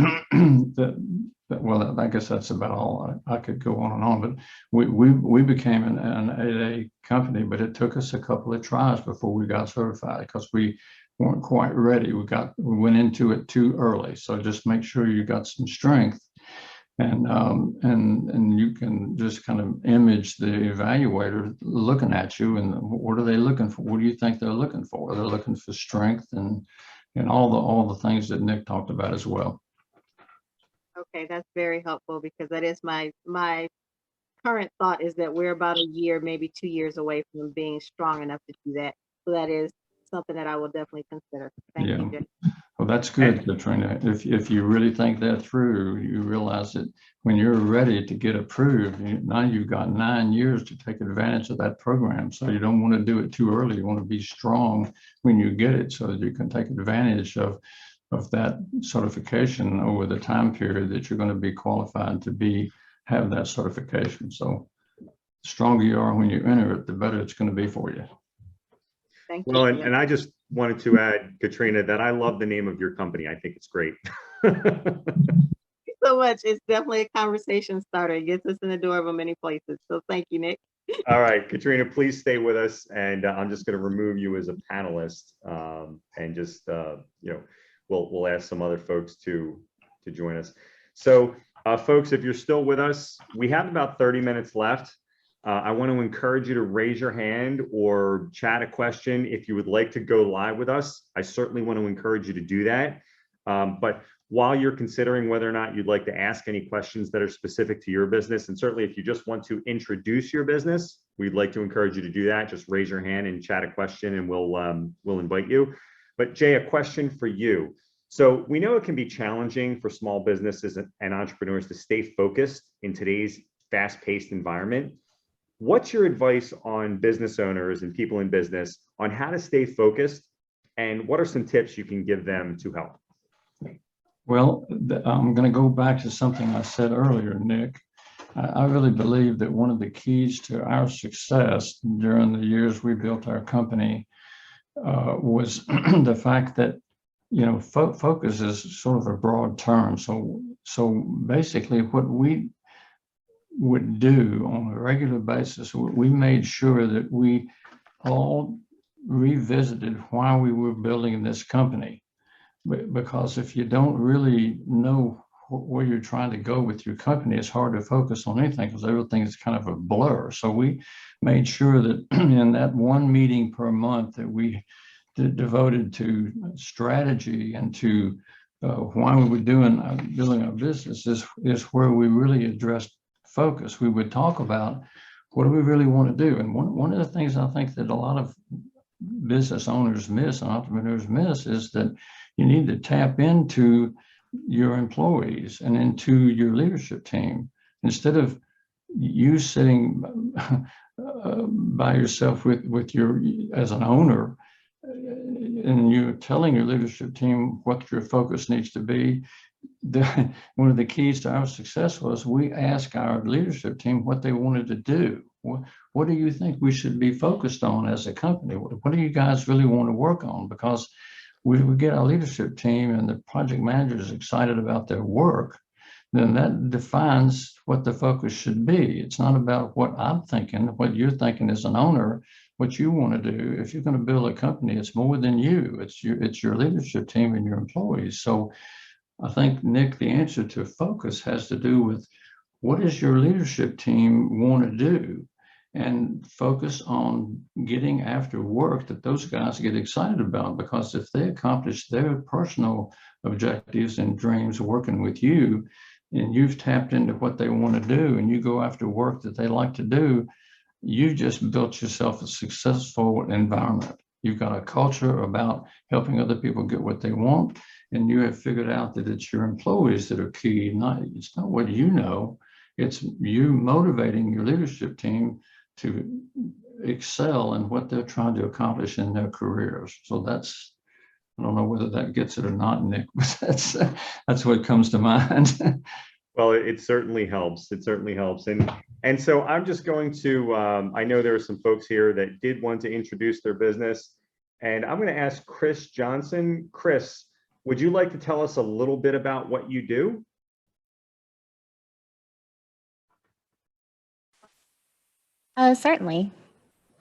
S2: well, I guess that's about all. I could go on and on, but we became an 8A company, but it took us a couple of tries before we got certified because we weren't quite ready. We went into it too early. So just make sure you got some strength, and you can just kind of image the evaluator looking at you, and what are they looking for? What do you think they're looking for? They're looking for strength and all the things that Nick talked about as well.
S5: Okay, that's very helpful because that is my current thought is that we're about a year, maybe 2 years away from being strong enough to do that. So that is something that I will definitely consider. Thank you, Jay.
S2: Well, that's good, Katrina. If you really think that through, you realize that when you're ready to get approved, now you've got 9 years to take advantage of that program. So you don't want to do it too early. You want to be strong when you get it so that you can take advantage of that certification over the time period that you're going to be qualified to have that certification. So the stronger you are when you enter it, the better it's going to be for you.
S5: Thank you.
S1: Well, and I just wanted to add, Katrina, that I love the name of your company. I think it's great.
S5: Thank you so much. It's definitely a conversation starter. It gets us in the door of many places. So thank you, Nick.
S1: All right, Katrina, please stay with us. And I'm just going to remove you as a panelist, and just, you know, we'll ask some other folks to join us. So folks, if you're still with us, we have about 30 minutes left. I want to encourage you to raise your hand or chat a question if you would like to go live with us. I certainly want to encourage you to do that. But while you're considering whether or not you'd like to ask any questions that are specific to your business, and certainly if you just want to introduce your business, we'd like to encourage you to do that. Just raise your hand and chat a question and we'll invite you. But Jay, a question for you. So we know it can be challenging for small businesses and entrepreneurs to stay focused in today's fast-paced environment. What's your advice on business owners and people in business on how to stay focused, and what are some tips you can give them to help?
S2: Well, I'm going to go back to something I said earlier, Nick. I really believe that one of the keys to our success during the years we built our company was the fact that, you know, focus is sort of a broad term. So basically what we would do on a regular basis, we made sure that we all revisited why we were building this company. Because if you don't really know where you're trying to go with your company, it's hard to focus on anything because everything is kind of a blur. So we made sure that in that one meeting per month that we devoted to strategy and to why we were building our business is where we really addressed focus. We would talk about what do we really want to do. And one of the things I think that a lot of business owners miss and entrepreneurs miss is that you need to tap into your employees and into your leadership team. Instead of you sitting by yourself with your, as an owner, and you're telling your leadership team what your focus needs to be, one of the keys to our success was we asked our leadership team what they wanted to do. What do you think we should be focused on as a company? What do you guys really want to work on? Because we get our leadership team and the project managers excited about their work, then that defines what the focus should be. It's not about what I'm thinking, what you're thinking as an owner, what you want to do. If you're going to build a company, it's more than you. It's your leadership team and your employees. So I think, Nick, the answer to focus has to do with what does your leadership team want to do, and focus on getting after work that those guys get excited about. Because if they accomplish their personal objectives and dreams working with you, and you've tapped into what they want to do, and you go after work that they like to do, you just built yourself a successful environment. You've got a culture about helping other people get what they want, and you have figured out that it's your employees that are key. It's not what you know, it's you motivating your leadership team to excel in what they're trying to accomplish in their careers. So that's, I don't know whether that gets it or not, Nick, but that's what comes to mind.
S1: Well, it certainly helps. It certainly helps. And so I'm just going to, I know there are some folks here that did want to introduce their business, and I'm going to ask Chris Johnson. Chris, would you like to tell us a little bit about what you do?
S6: Certainly.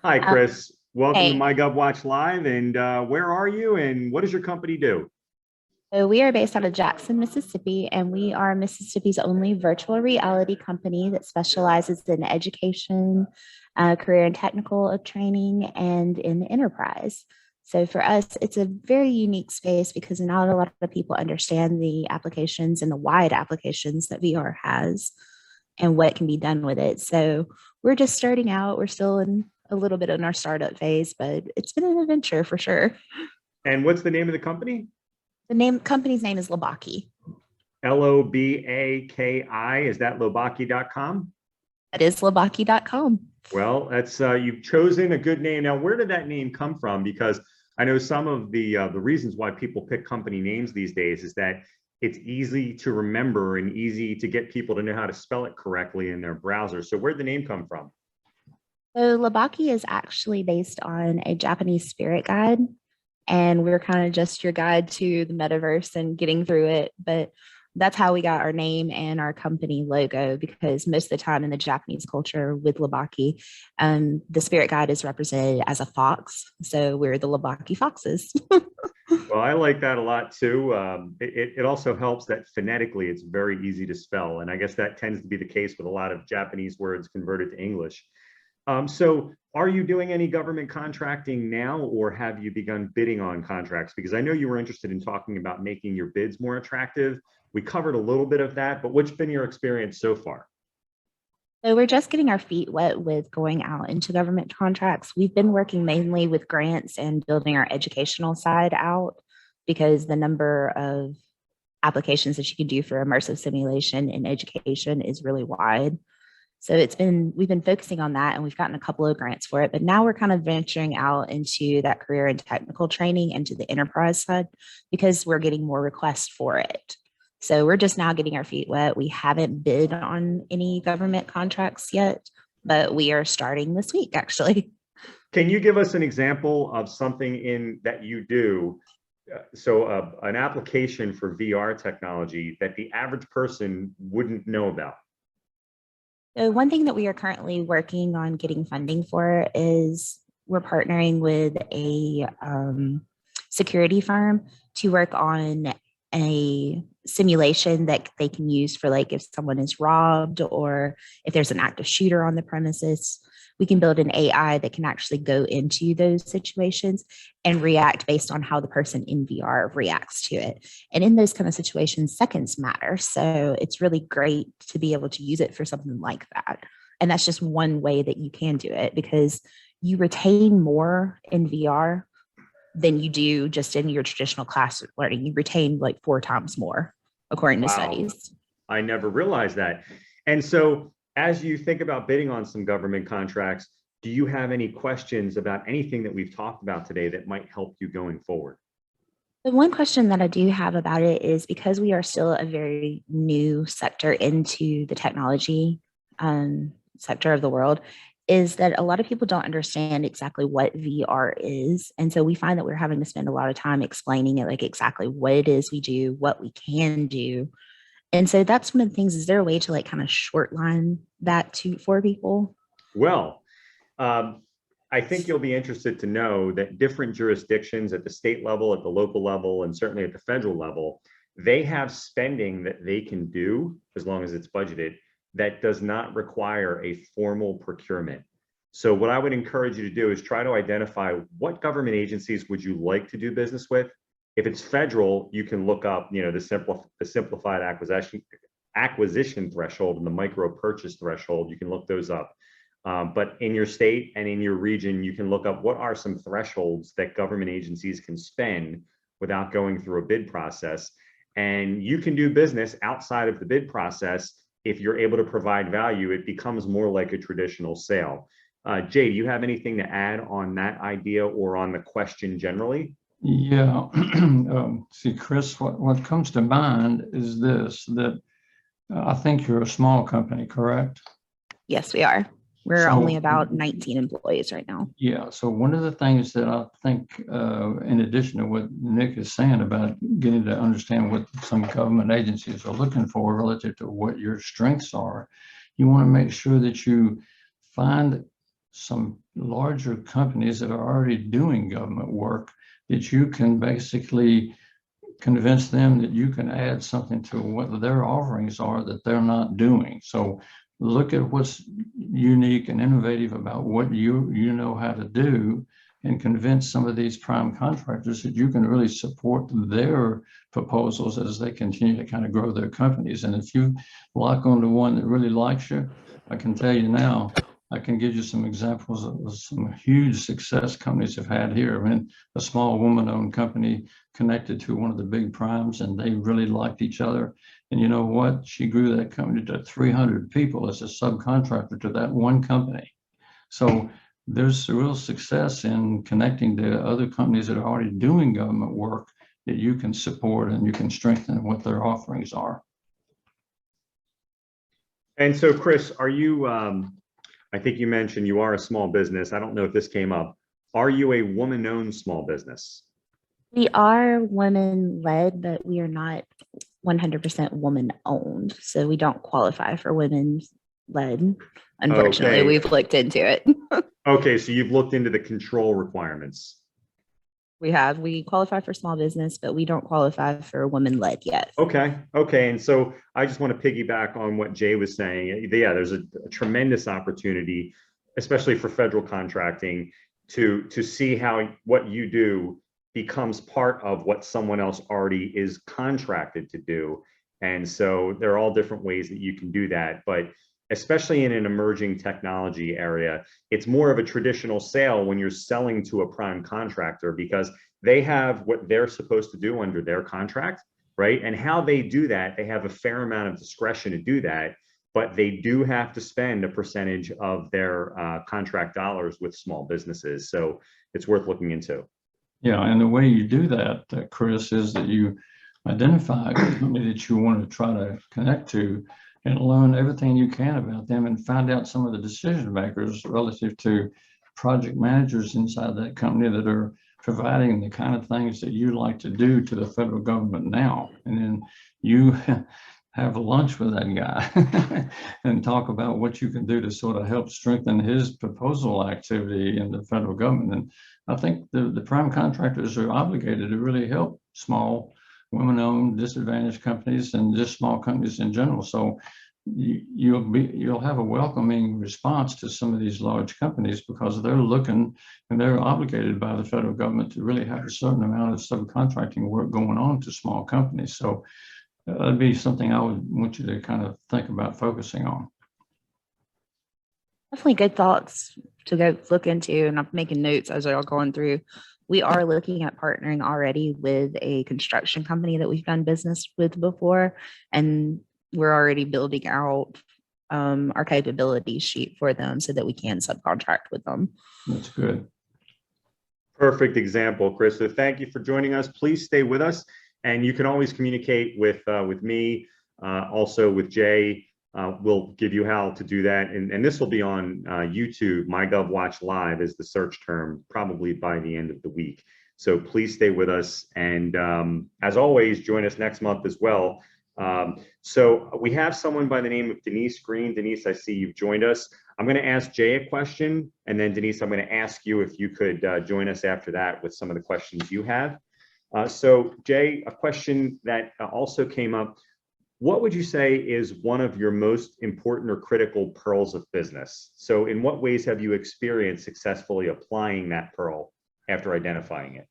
S1: Hi, Chris. Welcome
S6: hey.
S1: to MyGovWatch Live. And where are you and what does your company do?
S6: So we are based out of Jackson, Mississippi, and we are Mississippi's only virtual reality company that specializes in education, career and technical training, and in enterprise. So for us, it's a very unique space because not a lot of people understand the applications and the wide applications that VR has and what can be done with it. So we're just starting out. We're still in a little bit in our startup phase, but it's been an adventure for sure.
S1: And what's the name of the company?
S6: The company's name is Lobaki.
S1: Lobaki. Is that lobaki.com?
S6: That is lobaki.com.
S1: Well, that's you've chosen a good name. Now, where did that name come from? Because I know some of the reasons why people pick company names these days is that it's easy to remember and easy to get people to know how to spell it correctly in their browser. So where'd the name come from?
S6: So Lobaki is actually based on a Japanese spirit guide, and we're kind of just your guide to the metaverse and getting through it. But that's how we got our name and our company logo, because most of the time in the Japanese culture with Lobaki, the spirit guide is represented as a fox. So we're the Lobaki foxes.
S1: Well, I like that a lot too. It also helps that phonetically it's very easy to spell. And I guess that tends to be the case with a lot of Japanese words converted to English. So are you doing any government contracting now, or have you begun bidding on contracts? Because I know you were interested in talking about making your bids more attractive. We covered a little bit of that, but what's been your experience so far?
S6: So we're just getting our feet wet with going out into government contracts. We've been working mainly with grants and building our educational side out, because the number of applications that you can do for immersive simulation in education is really wide. So we've been focusing on that, and we've gotten a couple of grants for it, but now we're kind of venturing out into that career and technical training and to the enterprise side because we're getting more requests for it. So we're just now getting our feet wet. We haven't bid on any government contracts yet, but we are starting this week, actually.
S1: Can you give us an example of something that you do? So an application for VR technology that the average person wouldn't know about.
S6: So one thing that we are currently working on getting funding for is we're partnering with a security firm to work on a simulation that they can use for, like, if someone is robbed or if there's an active shooter on the premises. We can build an AI that can actually go into those situations and react based on how the person in VR reacts to it. And in those kind of situations, seconds matter. So it's really great to be able to use it for something like that. And that's just one way that you can do it, because you retain more in VR than you do just in your traditional class learning. You retain like 4 times more, according to studies.
S1: I never realized that. And so as you think about bidding on some government contracts, do you have any questions about anything that we've talked about today that might help you going forward?
S6: The one question that I do have about it is, because we are still a very new sector into the technology sector of the world, is that a lot of people don't understand exactly what VR is. And so we find that we're having to spend a lot of time explaining it, like exactly what it is we do, what we can do. And so that's one of the things. Is there a way to like kind of shortline that for people?
S1: Well, I think you'll be interested to know that different jurisdictions at the state level, at the local level, and certainly at the federal level, they have spending that they can do as long as it's budgeted that does not require a formal procurement. So what I would encourage you to do is try to identify what government agencies would you like to do business with. If it's federal, you can look up, the simplified acquisition threshold and the micro purchase threshold. You can look those up. But in your state and in your region, you can look up what are some thresholds that government agencies can spend without going through a bid process. And you can do business outside of the bid process. If you're able to provide value, it becomes more like a traditional sale. Jay, do you have anything to add on that idea or on the question generally?
S2: Yeah. See, Chris, what comes to mind is this, that I think you're a small company, correct?
S6: Yes, we are. We're
S2: So-
S6: only about 19 employees right now.
S2: Yeah, so one of the things that I think, in addition to what Nick is saying about getting to understand what some government agencies are looking for relative to what your strengths are, you want to make sure that you find some larger companies that are already doing government work that you can basically convince them that you can add something to what their offerings are that they're not doing. So look at what's unique and innovative about what you know how to do, and convince some of these prime contractors that you can really support their proposals as they continue to kind of grow their companies. And if you lock onto one that really likes you, I can tell you now, I can give you some examples of some huge success companies have had here. I mean, a small woman-owned company connected to one of the big primes, and they really liked each other. And you know what? She grew that company to 300 people as a subcontractor to that one company. So there's a real success in connecting to other companies that are already doing government work that you can support and you can strengthen what their offerings are.
S1: And so, Chris, are you, I think you mentioned you are a small business. I don't know if this came up. Are you a woman-owned small business?
S6: We are women-led, but we are not 100% woman-owned. So we don't qualify for women-led. Unfortunately,
S1: Okay.
S6: we've looked into it.
S1: Okay, so you've looked into the control requirements.
S6: We qualify for small business, but we don't qualify for women-led yet.
S1: Okay. And so I just want to piggyback on what Jay was saying. Yeah, there's a tremendous opportunity, especially for federal contracting, to see how what you do becomes part of what someone else already is contracted to do. And so there are all different ways that you can do that. But especially in an emerging technology area, it's more of a traditional sale when you're selling to a prime contractor, because they have what they're supposed to do under their contract, right? And how they do that, they have a fair amount of discretion to do that, but they do have to spend a percentage of their contract dollars with small businesses. So it's worth looking into.
S2: Yeah, and the way you do that, Chris, is that you identify a company that you want to try to connect to and learn everything you can about them, and find out some of the decision makers relative to project managers inside that company that are providing the kind of things that you like to do to the federal government now. And then you have lunch with that guy and talk about what you can do to sort of help strengthen his proposal activity in the federal government. And I think the prime contractors are obligated to really help small, women-owned, disadvantaged companies, and just small companies in general. So you'll have a welcoming response to some of these large companies, because they're looking and they're obligated by the federal government to really have a certain amount of subcontracting work going on to small companies. So that'd be something I would want you to kind of think about focusing on.
S6: Definitely good thoughts to go look into, and I'm making notes as I'm going through. We are looking at partnering already with a construction company that we've done business with before, and we're already building out our capability sheet for them so that we can subcontract with them.
S2: That's good.
S1: Perfect example, Chris. So thank you for joining us. Please stay with us, and you can always communicate with me, also with Jay, we'll give you how to do that. And this will be on YouTube. MyGovWatch Live is the search term, probably by the end of the week. So please stay with us. And as always, join us next month as well. So we have someone by the name of Denise Green. Denise, I see you've joined us. I'm going to ask Jay a question, and then Denise, I'm going to ask you if you could join us after that with some of the questions you have. So Jay, a question that also came up. What would you say is one of your most important or critical pearls of business? So in what ways have you experienced successfully applying that pearl after identifying it?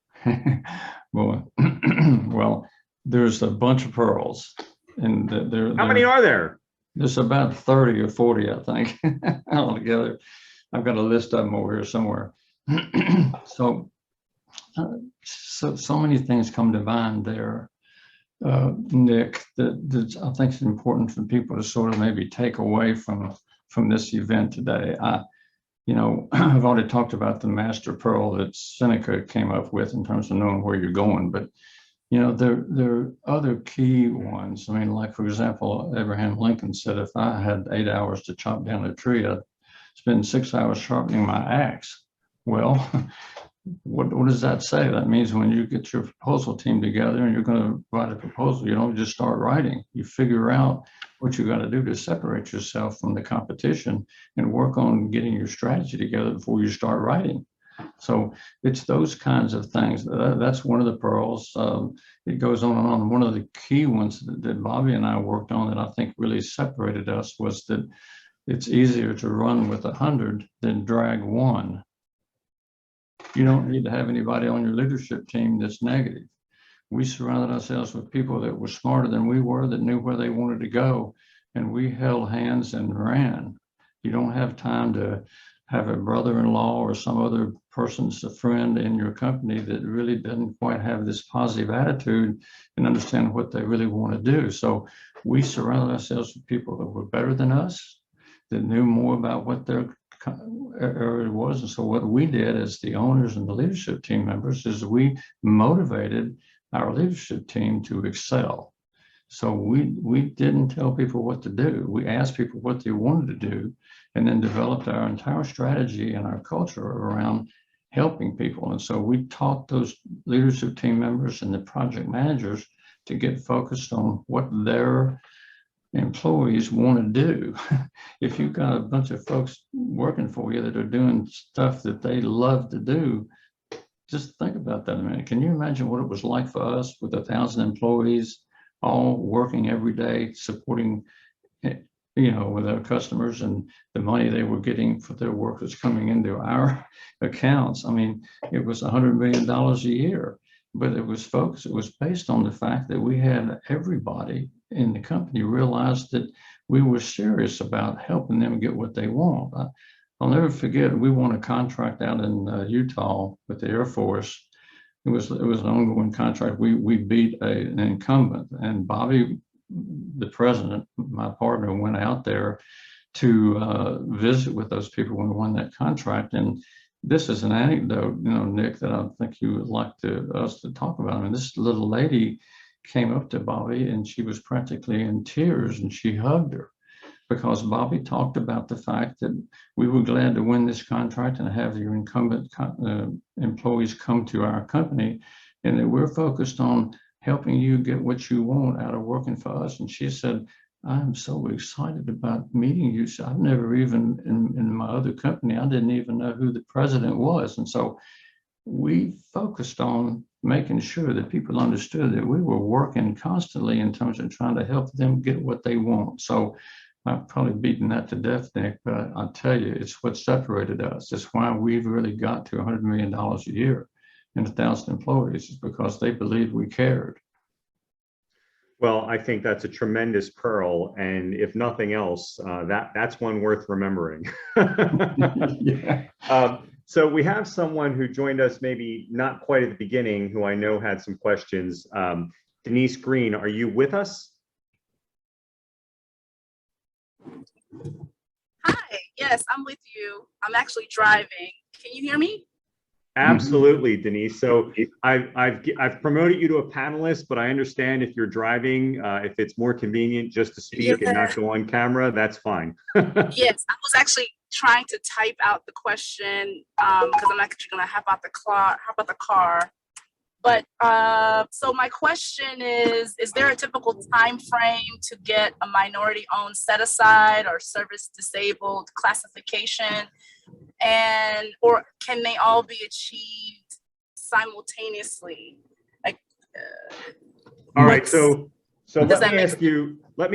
S2: Well, there's a bunch of pearls. And
S1: how many are there?
S2: There's about 30 or 40, I think, altogether. I've got a list of them over here somewhere. So many things come to mind there, Nick, that I think it's important for people to sort of maybe take away from this event today. I've already talked about the master pearl that Seneca came up with in terms of knowing where you're going, but there are other key ones. I mean, like, for example, Abraham Lincoln said, if I had 8 hours to chop down a tree, I'd spend 6 hours sharpening my axe. Well, what does that say? That means when you get your proposal team together and you're going to write a proposal, you don't just start writing. You figure out what you got to do to separate yourself from the competition and work on getting your strategy together before you start writing. So it's those kinds of things. That's one of the pearls. It goes on and on. One of the key ones that Bobby and I worked on that I think really separated us was that it's easier to run with 100 than drag one. You don't need to have anybody on your leadership team that's negative. We surrounded ourselves with people that were smarter than we were, that knew where they wanted to go, and we held hands and ran. You don't have time to have a brother-in-law or some other person's a friend in your company that really doesn't quite have this positive attitude and understand what they really want to do. So we surrounded ourselves with people that were better than us, that knew more about what their area was. And so what we did as the owners and the leadership team members is we motivated our leadership team to excel. So we didn't tell people what to do. We asked people what they wanted to do, and then developed our entire strategy and our culture around helping people. And so we taught those leadership team members and the project managers to get focused on what their employees want to do. If you've got a bunch of folks working for you that are doing stuff that they love to do, just think about that a minute. Can you imagine what it was like for us with 1,000 employees all working every day, supporting, with our customers, and the money they were getting for their work was coming into our accounts? I mean, it was $100 million a year, but it was, folks, it was based on the fact that we had everybody in the company realized that we were serious about helping them get what they want. I'll never forget, we won a contract out in Utah with the Air Force. It was an ongoing contract. We beat an incumbent, and Bobby, the president, my partner, went out there to visit with those people when we won that contract. And this is an anecdote, Nick, that I think you would like us to talk about. I mean, this little lady came up to Bobby and she was practically in tears, and she hugged her because Bobby talked about the fact that we were glad to win this contract and have your incumbent employees come to our company, and that we're focused on helping you get what you want out of working for us. And she said, I'm so excited about meeting you. So I've never even, in my other company, I didn't even know who the president was. And so we focused on making sure that people understood that we were working constantly in terms of trying to help them get what they want. So I've probably beaten that to death, Nick, but I'll tell you, it's what separated us. It's why we've really got to $100 million a year and 1,000 employees, is because they believed we cared.
S1: Well, I think that's a tremendous pearl, and if nothing else, that's one worth remembering.
S2: Yeah.
S1: So we have someone who joined us maybe not quite at the beginning, who I know had some questions. Denise Green, are you with us?
S7: Hi, yes, I'm with you. I'm actually driving. Can you hear me?
S1: Absolutely, Denise. So I've promoted you to a panelist, but I understand if you're driving, if it's more convenient just to speak and not go on camera, that's fine.
S7: Yes, I was actually trying to type out the question because I'm actually going to hop out the car. But so my question is there a typical time frame to get a minority-owned set-aside or service-disabled classification? And or can they all be achieved simultaneously? Like,
S1: All right, so
S7: Does
S1: let
S7: that
S1: me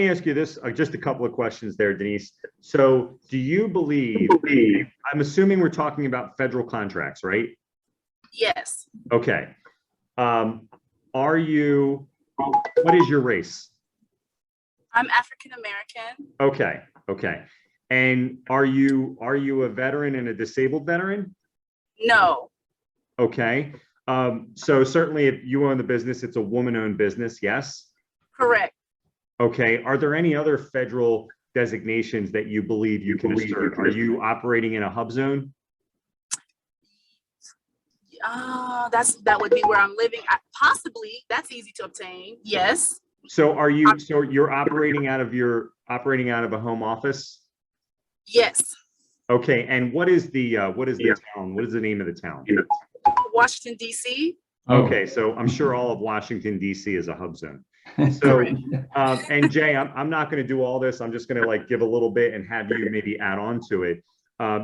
S1: ask you this, just a couple of questions there, Denise. So do you believe, I'm assuming we're talking about federal contracts, right?
S7: yes,
S1: Okay. What is your race?
S7: I'm African American.
S1: Okay, okay. And are you a veteran and a disabled veteran?
S7: No,
S1: Okay. So certainly if you own the business, it's a woman-owned business, yes?
S7: correct.
S1: Okay. Are there any other federal designations that you believe you can assert? Are you operating in a hub zone?
S7: That would be where I'm living. Possibly, that's easy to obtain. Yes.
S1: So you're operating out of a home office?
S7: Yes.
S1: Okay. And what is the town? What is the name of the town?
S7: Washington, D.C.
S1: Okay. So I'm sure all of Washington, D.C. is a hub zone. So, and Jay, I'm not going to do all this. I'm just going to like give a little bit and have you maybe add on to it.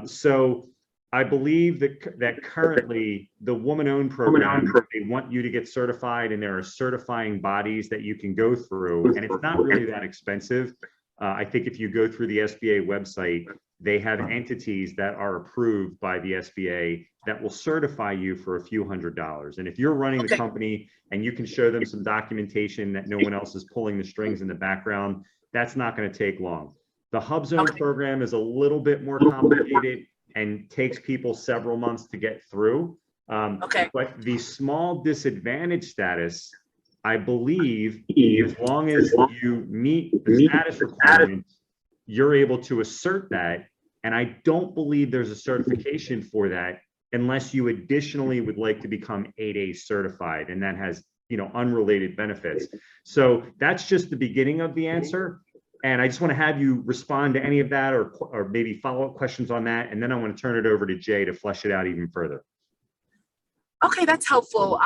S1: So I believe that currently the woman-owned program, they want you to get certified, and there are certifying bodies that you can go through, and it's not really that expensive. I think if you go through the SBA website, they have entities that are approved by the SBA that will certify you for a few $100s. And if you're running the company and you can show them some documentation that no one else is pulling the strings in the background, that's not going to take long. The Hub Zone program is a little bit more complicated and takes people several months to get through. But the small disadvantage status, I believe, as long as you meet the status requirements, you're able to assert that. And I don't believe there's a certification for that unless you additionally would like to become 8A certified, and that has, unrelated benefits. So that's just the beginning of the answer. And I just want to have you respond to any of that or maybe follow-up questions on that. And then I want to turn it over to Jay to flesh it out even further.
S7: Okay, that's helpful.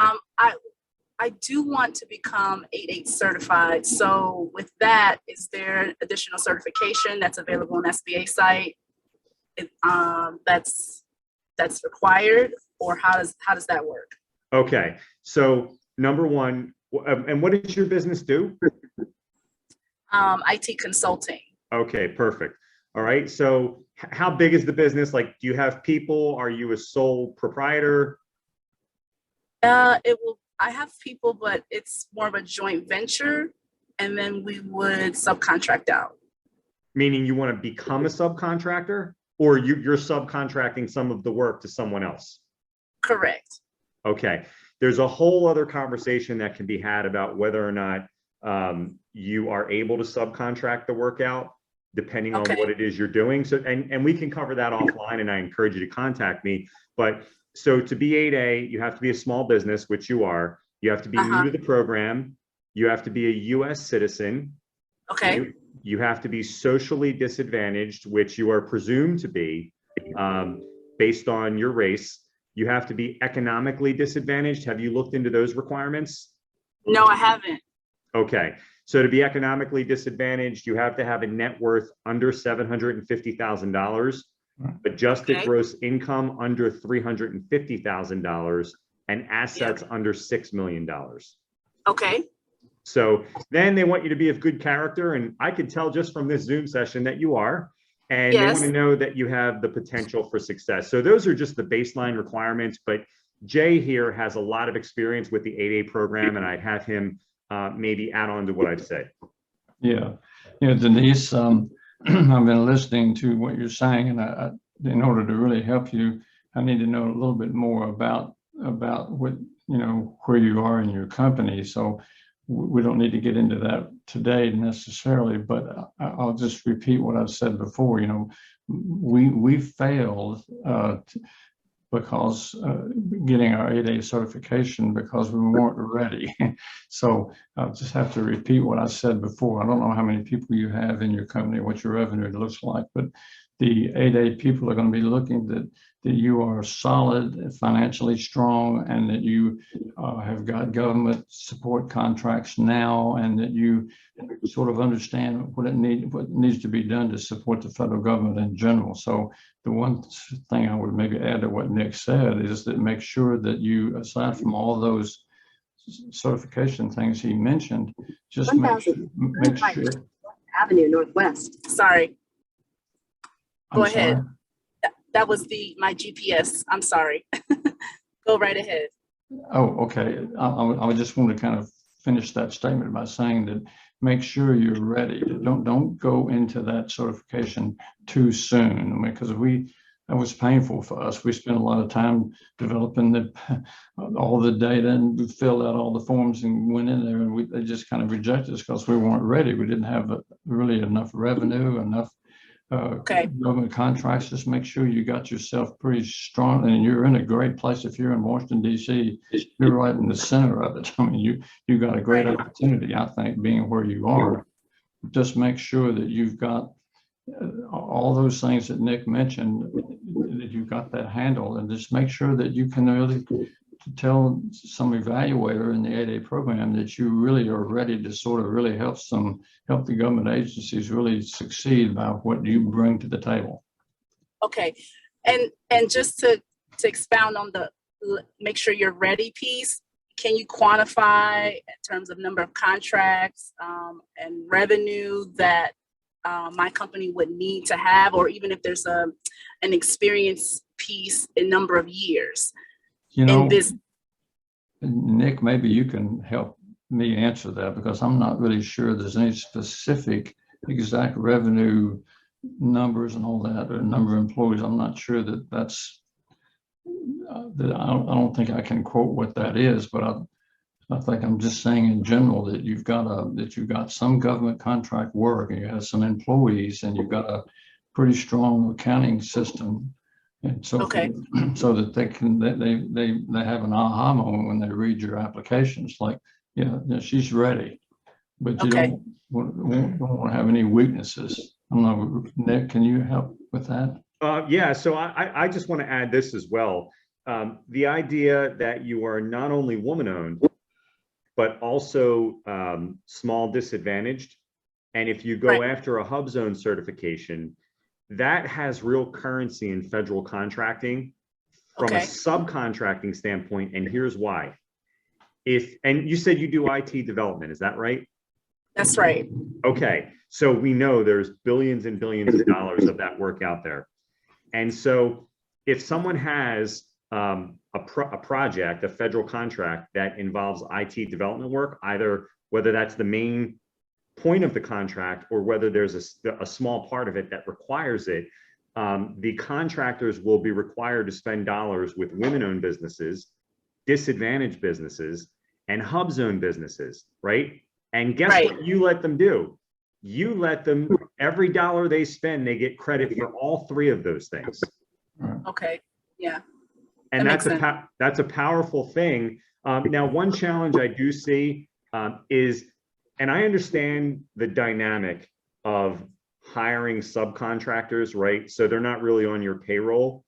S7: I do want to become 8A certified. So with that, is there additional certification that's available on SBA site? That's required, or how does that work?
S1: Okay, so number one, and what does your business do?
S7: IT consulting.
S1: Okay, perfect. All right, so how big is the business? Like, do you have people? Are you a sole proprietor?
S7: I have people, but it's more of a joint venture, and then we would subcontract out.
S1: Meaning you want to become a subcontractor, or you're subcontracting some of the work to someone else?
S7: Correct.
S1: Okay, there's a whole other conversation that can be had about whether or not you are able to subcontract the work out, depending on what it is you're doing. So, and we can cover that offline, and I encourage you to contact me. But so to be 8A, you have to be a small business, which you are. You have to be new to the program. You have to be a U.S. citizen.
S7: Okay.
S1: You have to be socially disadvantaged, which you are presumed to be based on your race. You have to be economically disadvantaged. Have you looked into those requirements?
S7: No, I haven't.
S1: Okay. So to be economically disadvantaged, you have to have a net worth under $750,000, adjusted gross income under $350,000, and assets under $6 million.
S7: Okay.
S1: So then they want you to be of good character. And I could tell just from this Zoom session that you are, and they want to know that you have the potential for success. So those are just the baseline requirements, but Jay here has a lot of experience with the 8A program, and I'd have him maybe add on to what I've said.
S2: Yeah, Denise, I've been listening to what you're saying, and in order to really help you, I need to know a little bit more about what, where you are in your company. So we don't need to get into that today necessarily, but I'll just repeat what I've said before. We failed because getting our 8A certification because we weren't ready. So I'll just have to repeat what I said before. I don't know how many people you have in your company, what your revenue looks like, but the 8A people are going to be looking that you are solid, financially strong, and that you have got government support contracts now, and that you sort of understand what needs to be done to support the federal government in general. So the one thing I would maybe add to what Nick said is that make sure that you, aside from all those certification things he mentioned, just make sure.
S7: Avenue Northwest. Sorry. Go
S2: I'm
S7: ahead.
S2: sorry?
S7: That was my GPS. I'm sorry. Go right ahead.
S2: Oh, okay. I just want to kind of finish that statement by saying that make sure you're ready. Don't go into that certification too soon. I mean, because that was painful for us. We spent a lot of time developing all the data, and we filled out all the forms and went in there, and they just kind of rejected us because we weren't ready. We didn't have really enough revenue, enough government contracts. Just make sure you got yourself pretty strong, and you're in a great place. If you're in Washington, D.C., you're right in the center of it. I mean, you got a great opportunity, I think, being where you are. Just make sure that you've got all those things that Nick mentioned, that you've got that handled, and just make sure that you can really tell some evaluator in the 8A program that you really are ready to sort of really help the government agencies really succeed by what you bring to the table.
S7: Okay, and just to expound on the make sure you're ready piece, can you quantify in terms of number of contracts and revenue that my company would need to have, or even if there's an experience piece in number of years?
S2: You know,
S7: this,
S2: Nick, maybe you can help me answer that, because I'm not really sure there's any specific exact revenue numbers and all that, or number of employees. I'm not sure that's that. I don't think I can quote what that is, but I think I'm just saying in general that you've got some government contract work, and you have some employees, and you've got a pretty strong accounting system. And so, so that they have an aha moment when they read your applications, like, yeah, she's ready, but you don't want to have any weaknesses. I don't know, Nick, can you help with that?
S1: Yeah, so I just want to add this as well. The idea that you are not only woman-owned, but also small disadvantaged, and if you go after a hub zone certification, that has real currency in federal contracting from a subcontracting standpoint. And here's why. And you said you do IT development, is that right?
S7: That's right.
S1: Okay, so we know there's billions and billions of dollars of that work out there. And so if someone has a project, a federal contract that involves IT development work, either whether that's the main point of the contract or whether there's a small part of it that requires it, the contractors will be required to spend dollars with women-owned businesses, disadvantaged businesses, and hub zone businesses, right? And guess what you let them do? You let them, every dollar they spend, they get credit for all three of those things.
S7: Okay, yeah.
S1: And that's a powerful thing. Now, one challenge I do see is, and I understand the dynamic of hiring subcontractors, right? So they're not really on your payroll.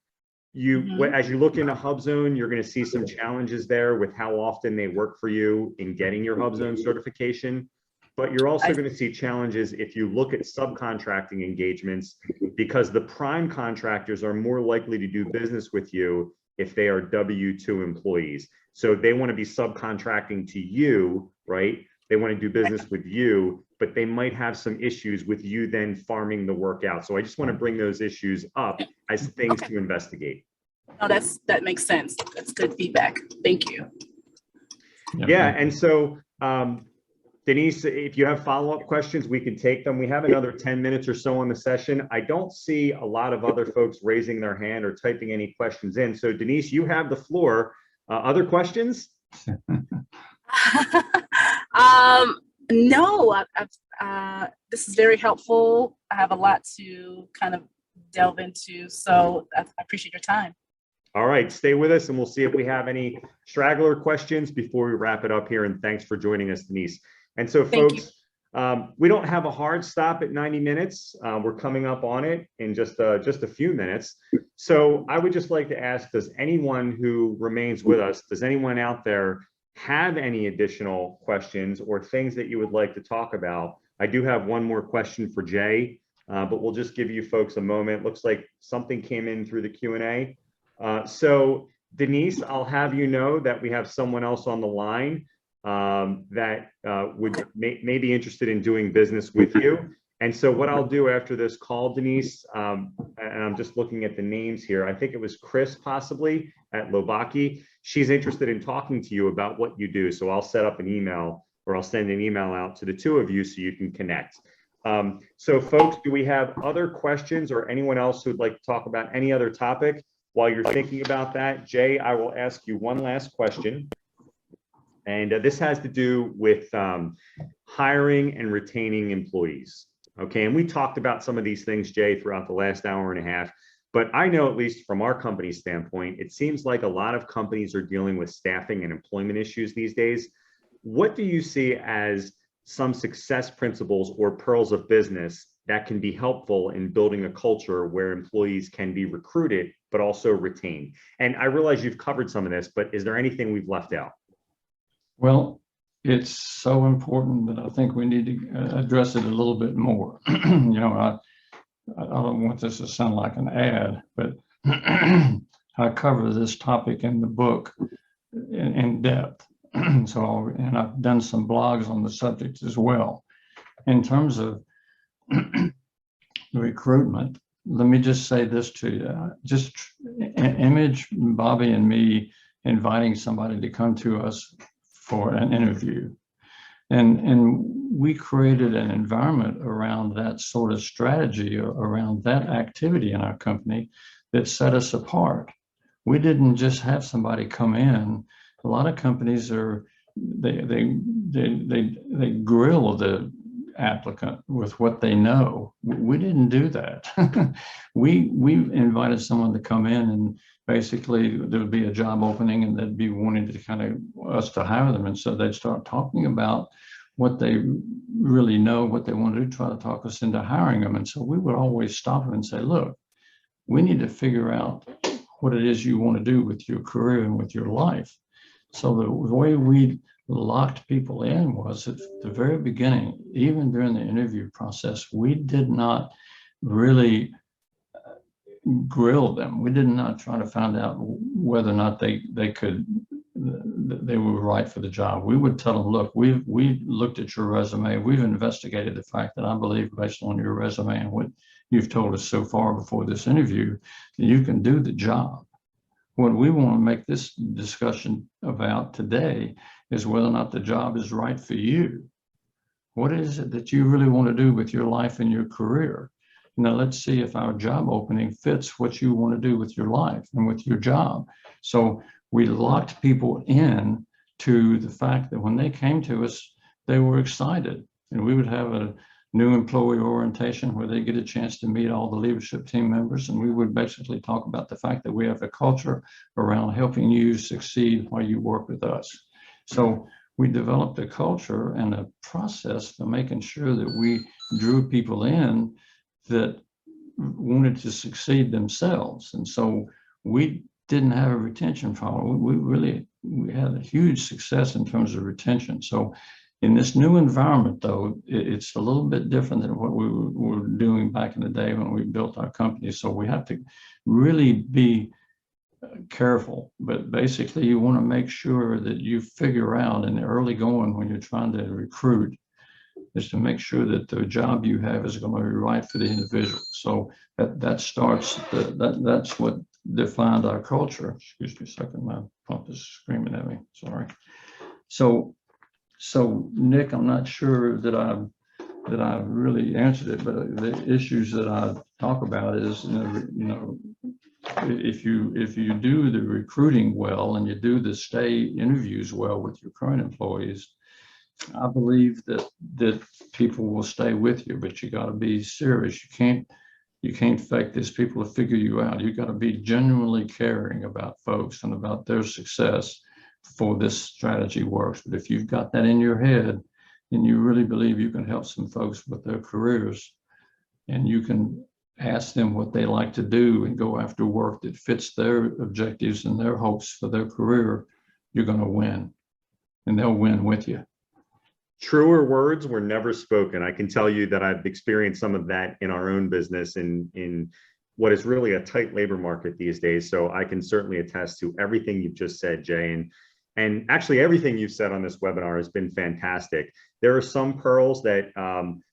S1: As you look into hub zone, you're going to see some challenges there with how often they work for you in getting your hub zone certification. But you're also going to see challenges if you look at subcontracting engagements, because the prime contractors are more likely to do business with you if they are W-2 employees. So they want to be subcontracting to you, right? They want to do business with you, but they might have some issues with you then farming the work out. So I just want to bring those issues up as things to investigate.
S7: No, that makes sense. That's good feedback. Thank you.
S1: Yeah, and so Denise, if you have follow-up questions, we can take them. We have another 10 minutes or so on the session. I don't see a lot of other folks raising their hand or typing any questions in. So Denise, you have the floor. Other questions?
S7: No, this is very helpful. I have a lot to kind of delve into, so I appreciate your time.
S1: All right, stay with us and we'll see if we have any straggler questions before we wrap it up here. And thanks for joining us, Denise. And so
S7: Thank you.
S1: folks, we don't have a hard stop at 90 minutes. We're coming up on it in just a few minutes. So I would just like to ask, does anyone who remains with us, does anyone out there have any additional questions or things that you would like to talk about? I do have one more question for Jay, but we'll just give you folks a moment. Looks like something came in through the Q&A. So Denise, I'll have you know that we have someone else on the line that may be interested in doing business with you. And so what I'll do after this call, Denise, and I'm just looking at the names here, I think it was Chris possibly at Lobaki. She's interested in talking to you about what you do. So I'll set up an email, or I'll send an email out to the two of you so you can connect. So folks, do we have other questions or anyone else who'd like to talk about any other topic? While you're thinking about that, Jay, I will ask you one last question. And this has to do with hiring and retaining employees. Okay, and we talked about some of these things, Jay, throughout the last hour and a half. But I know, at least from our company standpoint, it seems like a lot of companies are dealing with staffing and employment issues these days. What do you see as some success principles or pearls of business that can be helpful in building a culture where employees can be recruited, but also retained? And I realize you've covered some of this, but is there anything we've left out?
S2: Well, it's so important that I think we need to address it a little bit more. You know, I don't want this to sound like an ad, but I cover this topic in the book in depth. So, and I've done some blogs on the subject as well. In terms of recruitment, let me just say this to you. Just image Bobby and me inviting somebody to come to us for an interview. And we created an environment around that sort of strategy, around that activity in our company that set us apart. We didn't just have somebody come in. A lot of companies they grill the applicant with what they know. We didn't do that. we invited someone to come in, and basically there would be a job opening and they'd be wanting to kind of us to hire them. And so they'd start talking about what they really know, what they want to do, try to talk us into hiring them. And so we would always stop them and say, look, we need to figure out what it is you want to do with your career and with your life. So the way we locked people in was at the very beginning, even during the interview process, we did not really grill them. We did not try to find out whether or not they were right for the job. We would tell them, look, we looked at your resume. We've investigated the fact that I believe based on your resume and what you've told us so far before this interview, that you can do the job. What we want to make this discussion about today is whether or not the job is right for you. What is it that you really want to do with your life and your career? Now, let's see if our job opening fits what you want to do with your life and with your job. So we locked people in to the fact that when they came to us, they were excited. And we would have a new employee orientation where they get a chance to meet all the leadership team members. And we would basically talk about the fact that we have a culture around helping you succeed while you work with us. So we developed a culture and a process for making sure that we drew people in that wanted to succeed themselves. And so we didn't have a retention problem. We had a huge success in terms of retention. So in this new environment, though, it's a little bit different than what we were doing back in the day when we built our company. So we have to really be careful, but basically you want to make sure that you figure out in the early going when you're trying to recruit is to make sure that the job you have is going to be right for the individual. So that starts, that's what defined our culture. Excuse me a second, my pump is screaming at me, sorry. So Nick, I'm not sure that I've really answered it, but the issues that I talk about is, if you do the recruiting well and you do the stay interviews well with your current employees, I believe that people will stay with you, but you got to be serious. You can't You can't fake this. People will figure you out. You got to be genuinely caring about folks and about their success before this strategy works. But if you've got that in your head and you really believe you can help some folks with their careers, and you can ask them what they like to do and go after work that fits their objectives and their hopes for their career, you're going to win, and they'll win with you.
S1: Truer words were never spoken. I can tell you that I've experienced some of that in our own business in what is really a tight labor market these days. So I can certainly attest to everything you've just said, Jay. And actually everything you've said on this webinar has been fantastic. There are some pearls that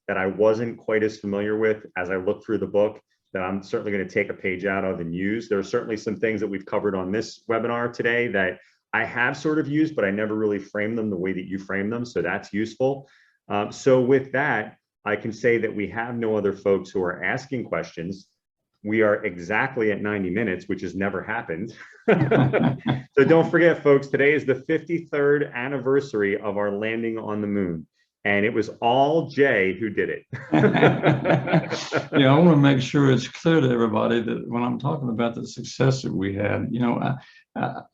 S1: that I wasn't quite as familiar with as I looked through the book that I'm certainly going to take a page out of and use. There are certainly some things that we've covered on this webinar today that I have sort of used, but I never really framed them the way that you frame them. So that's useful. So with that, I can say that we have no other folks who are asking questions. We are exactly at 90 minutes, which has never happened. So don't forget, folks, today is the 53rd anniversary of our landing on the moon. And it was all Jay who did it.
S2: Yeah, I want to make sure it's clear to everybody that when I'm talking about the success that we had, you know,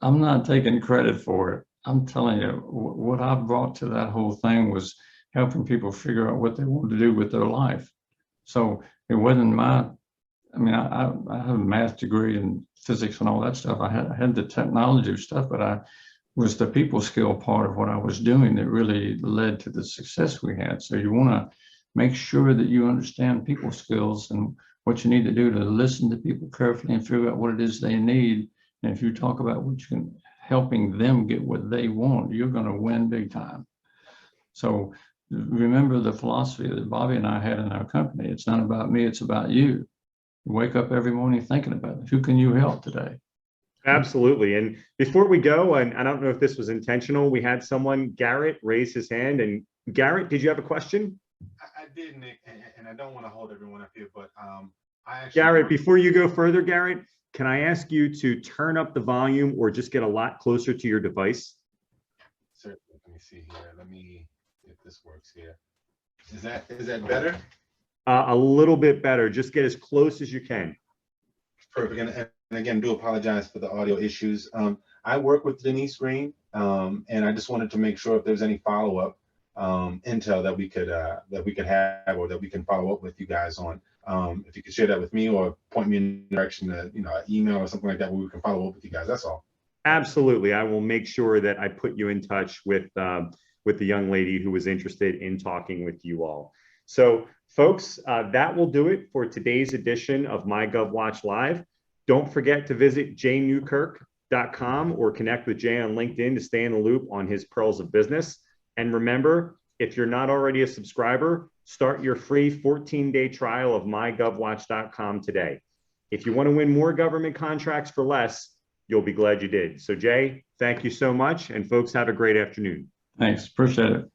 S2: I'm not taking credit for it. I'm telling you, what I brought to that whole thing was helping people figure out what they wanted to do with their life. So it wasn't my, I mean, I have a math degree in physics and all that stuff. I had the technology stuff, but I was the people skill part of what I was doing that really led to the success we had. So you want to make sure that you understand people skills and what you need to do to listen to people carefully and figure out what it is they need. And if you talk about what you can, helping them get what they want, you're going to win big time. So remember the philosophy that Bobby and I had in our company. It's not about me, it's about you. You wake up every morning thinking about it. Who can you help today?
S1: Absolutely. And before we go, and I don't know if this was intentional, we had someone, Garrett, raise his hand. And Garrett, did you have a question?
S8: I did, Nick, and I don't want to hold everyone up here, but I actually—
S1: Garrett, before you go further, Garrett, can I ask you to turn up the volume or just get a lot closer to your device?
S8: Certainly. Let me see here. Let me, if this works here. Is that better?
S1: A little bit better. Just get as close as you can.
S8: Perfect. And again, do apologize for the audio issues. I work with Denise Green, and I just wanted to make sure if there's any follow-up intel that we could have, or that we can follow up with you guys on. If you could share that with me or point me in the direction to, you know, an email or something like that where we can follow up with you guys. That's all.
S1: Absolutely. I will make sure that I put you in touch with the young lady who was interested in talking with you all. So folks, that will do it for today's edition of MyGovWatch Live. Don't forget to visit jaynewkirk.com or connect with Jay on LinkedIn to stay in the loop on his pearls of business. And remember, if you're not already a subscriber, start your free 14-day trial of MyGovWatch.com today. If you want to win more government contracts for less, you'll be glad you did. So Jay, thank you so much. And folks, have a great afternoon.
S2: Thanks. Appreciate it.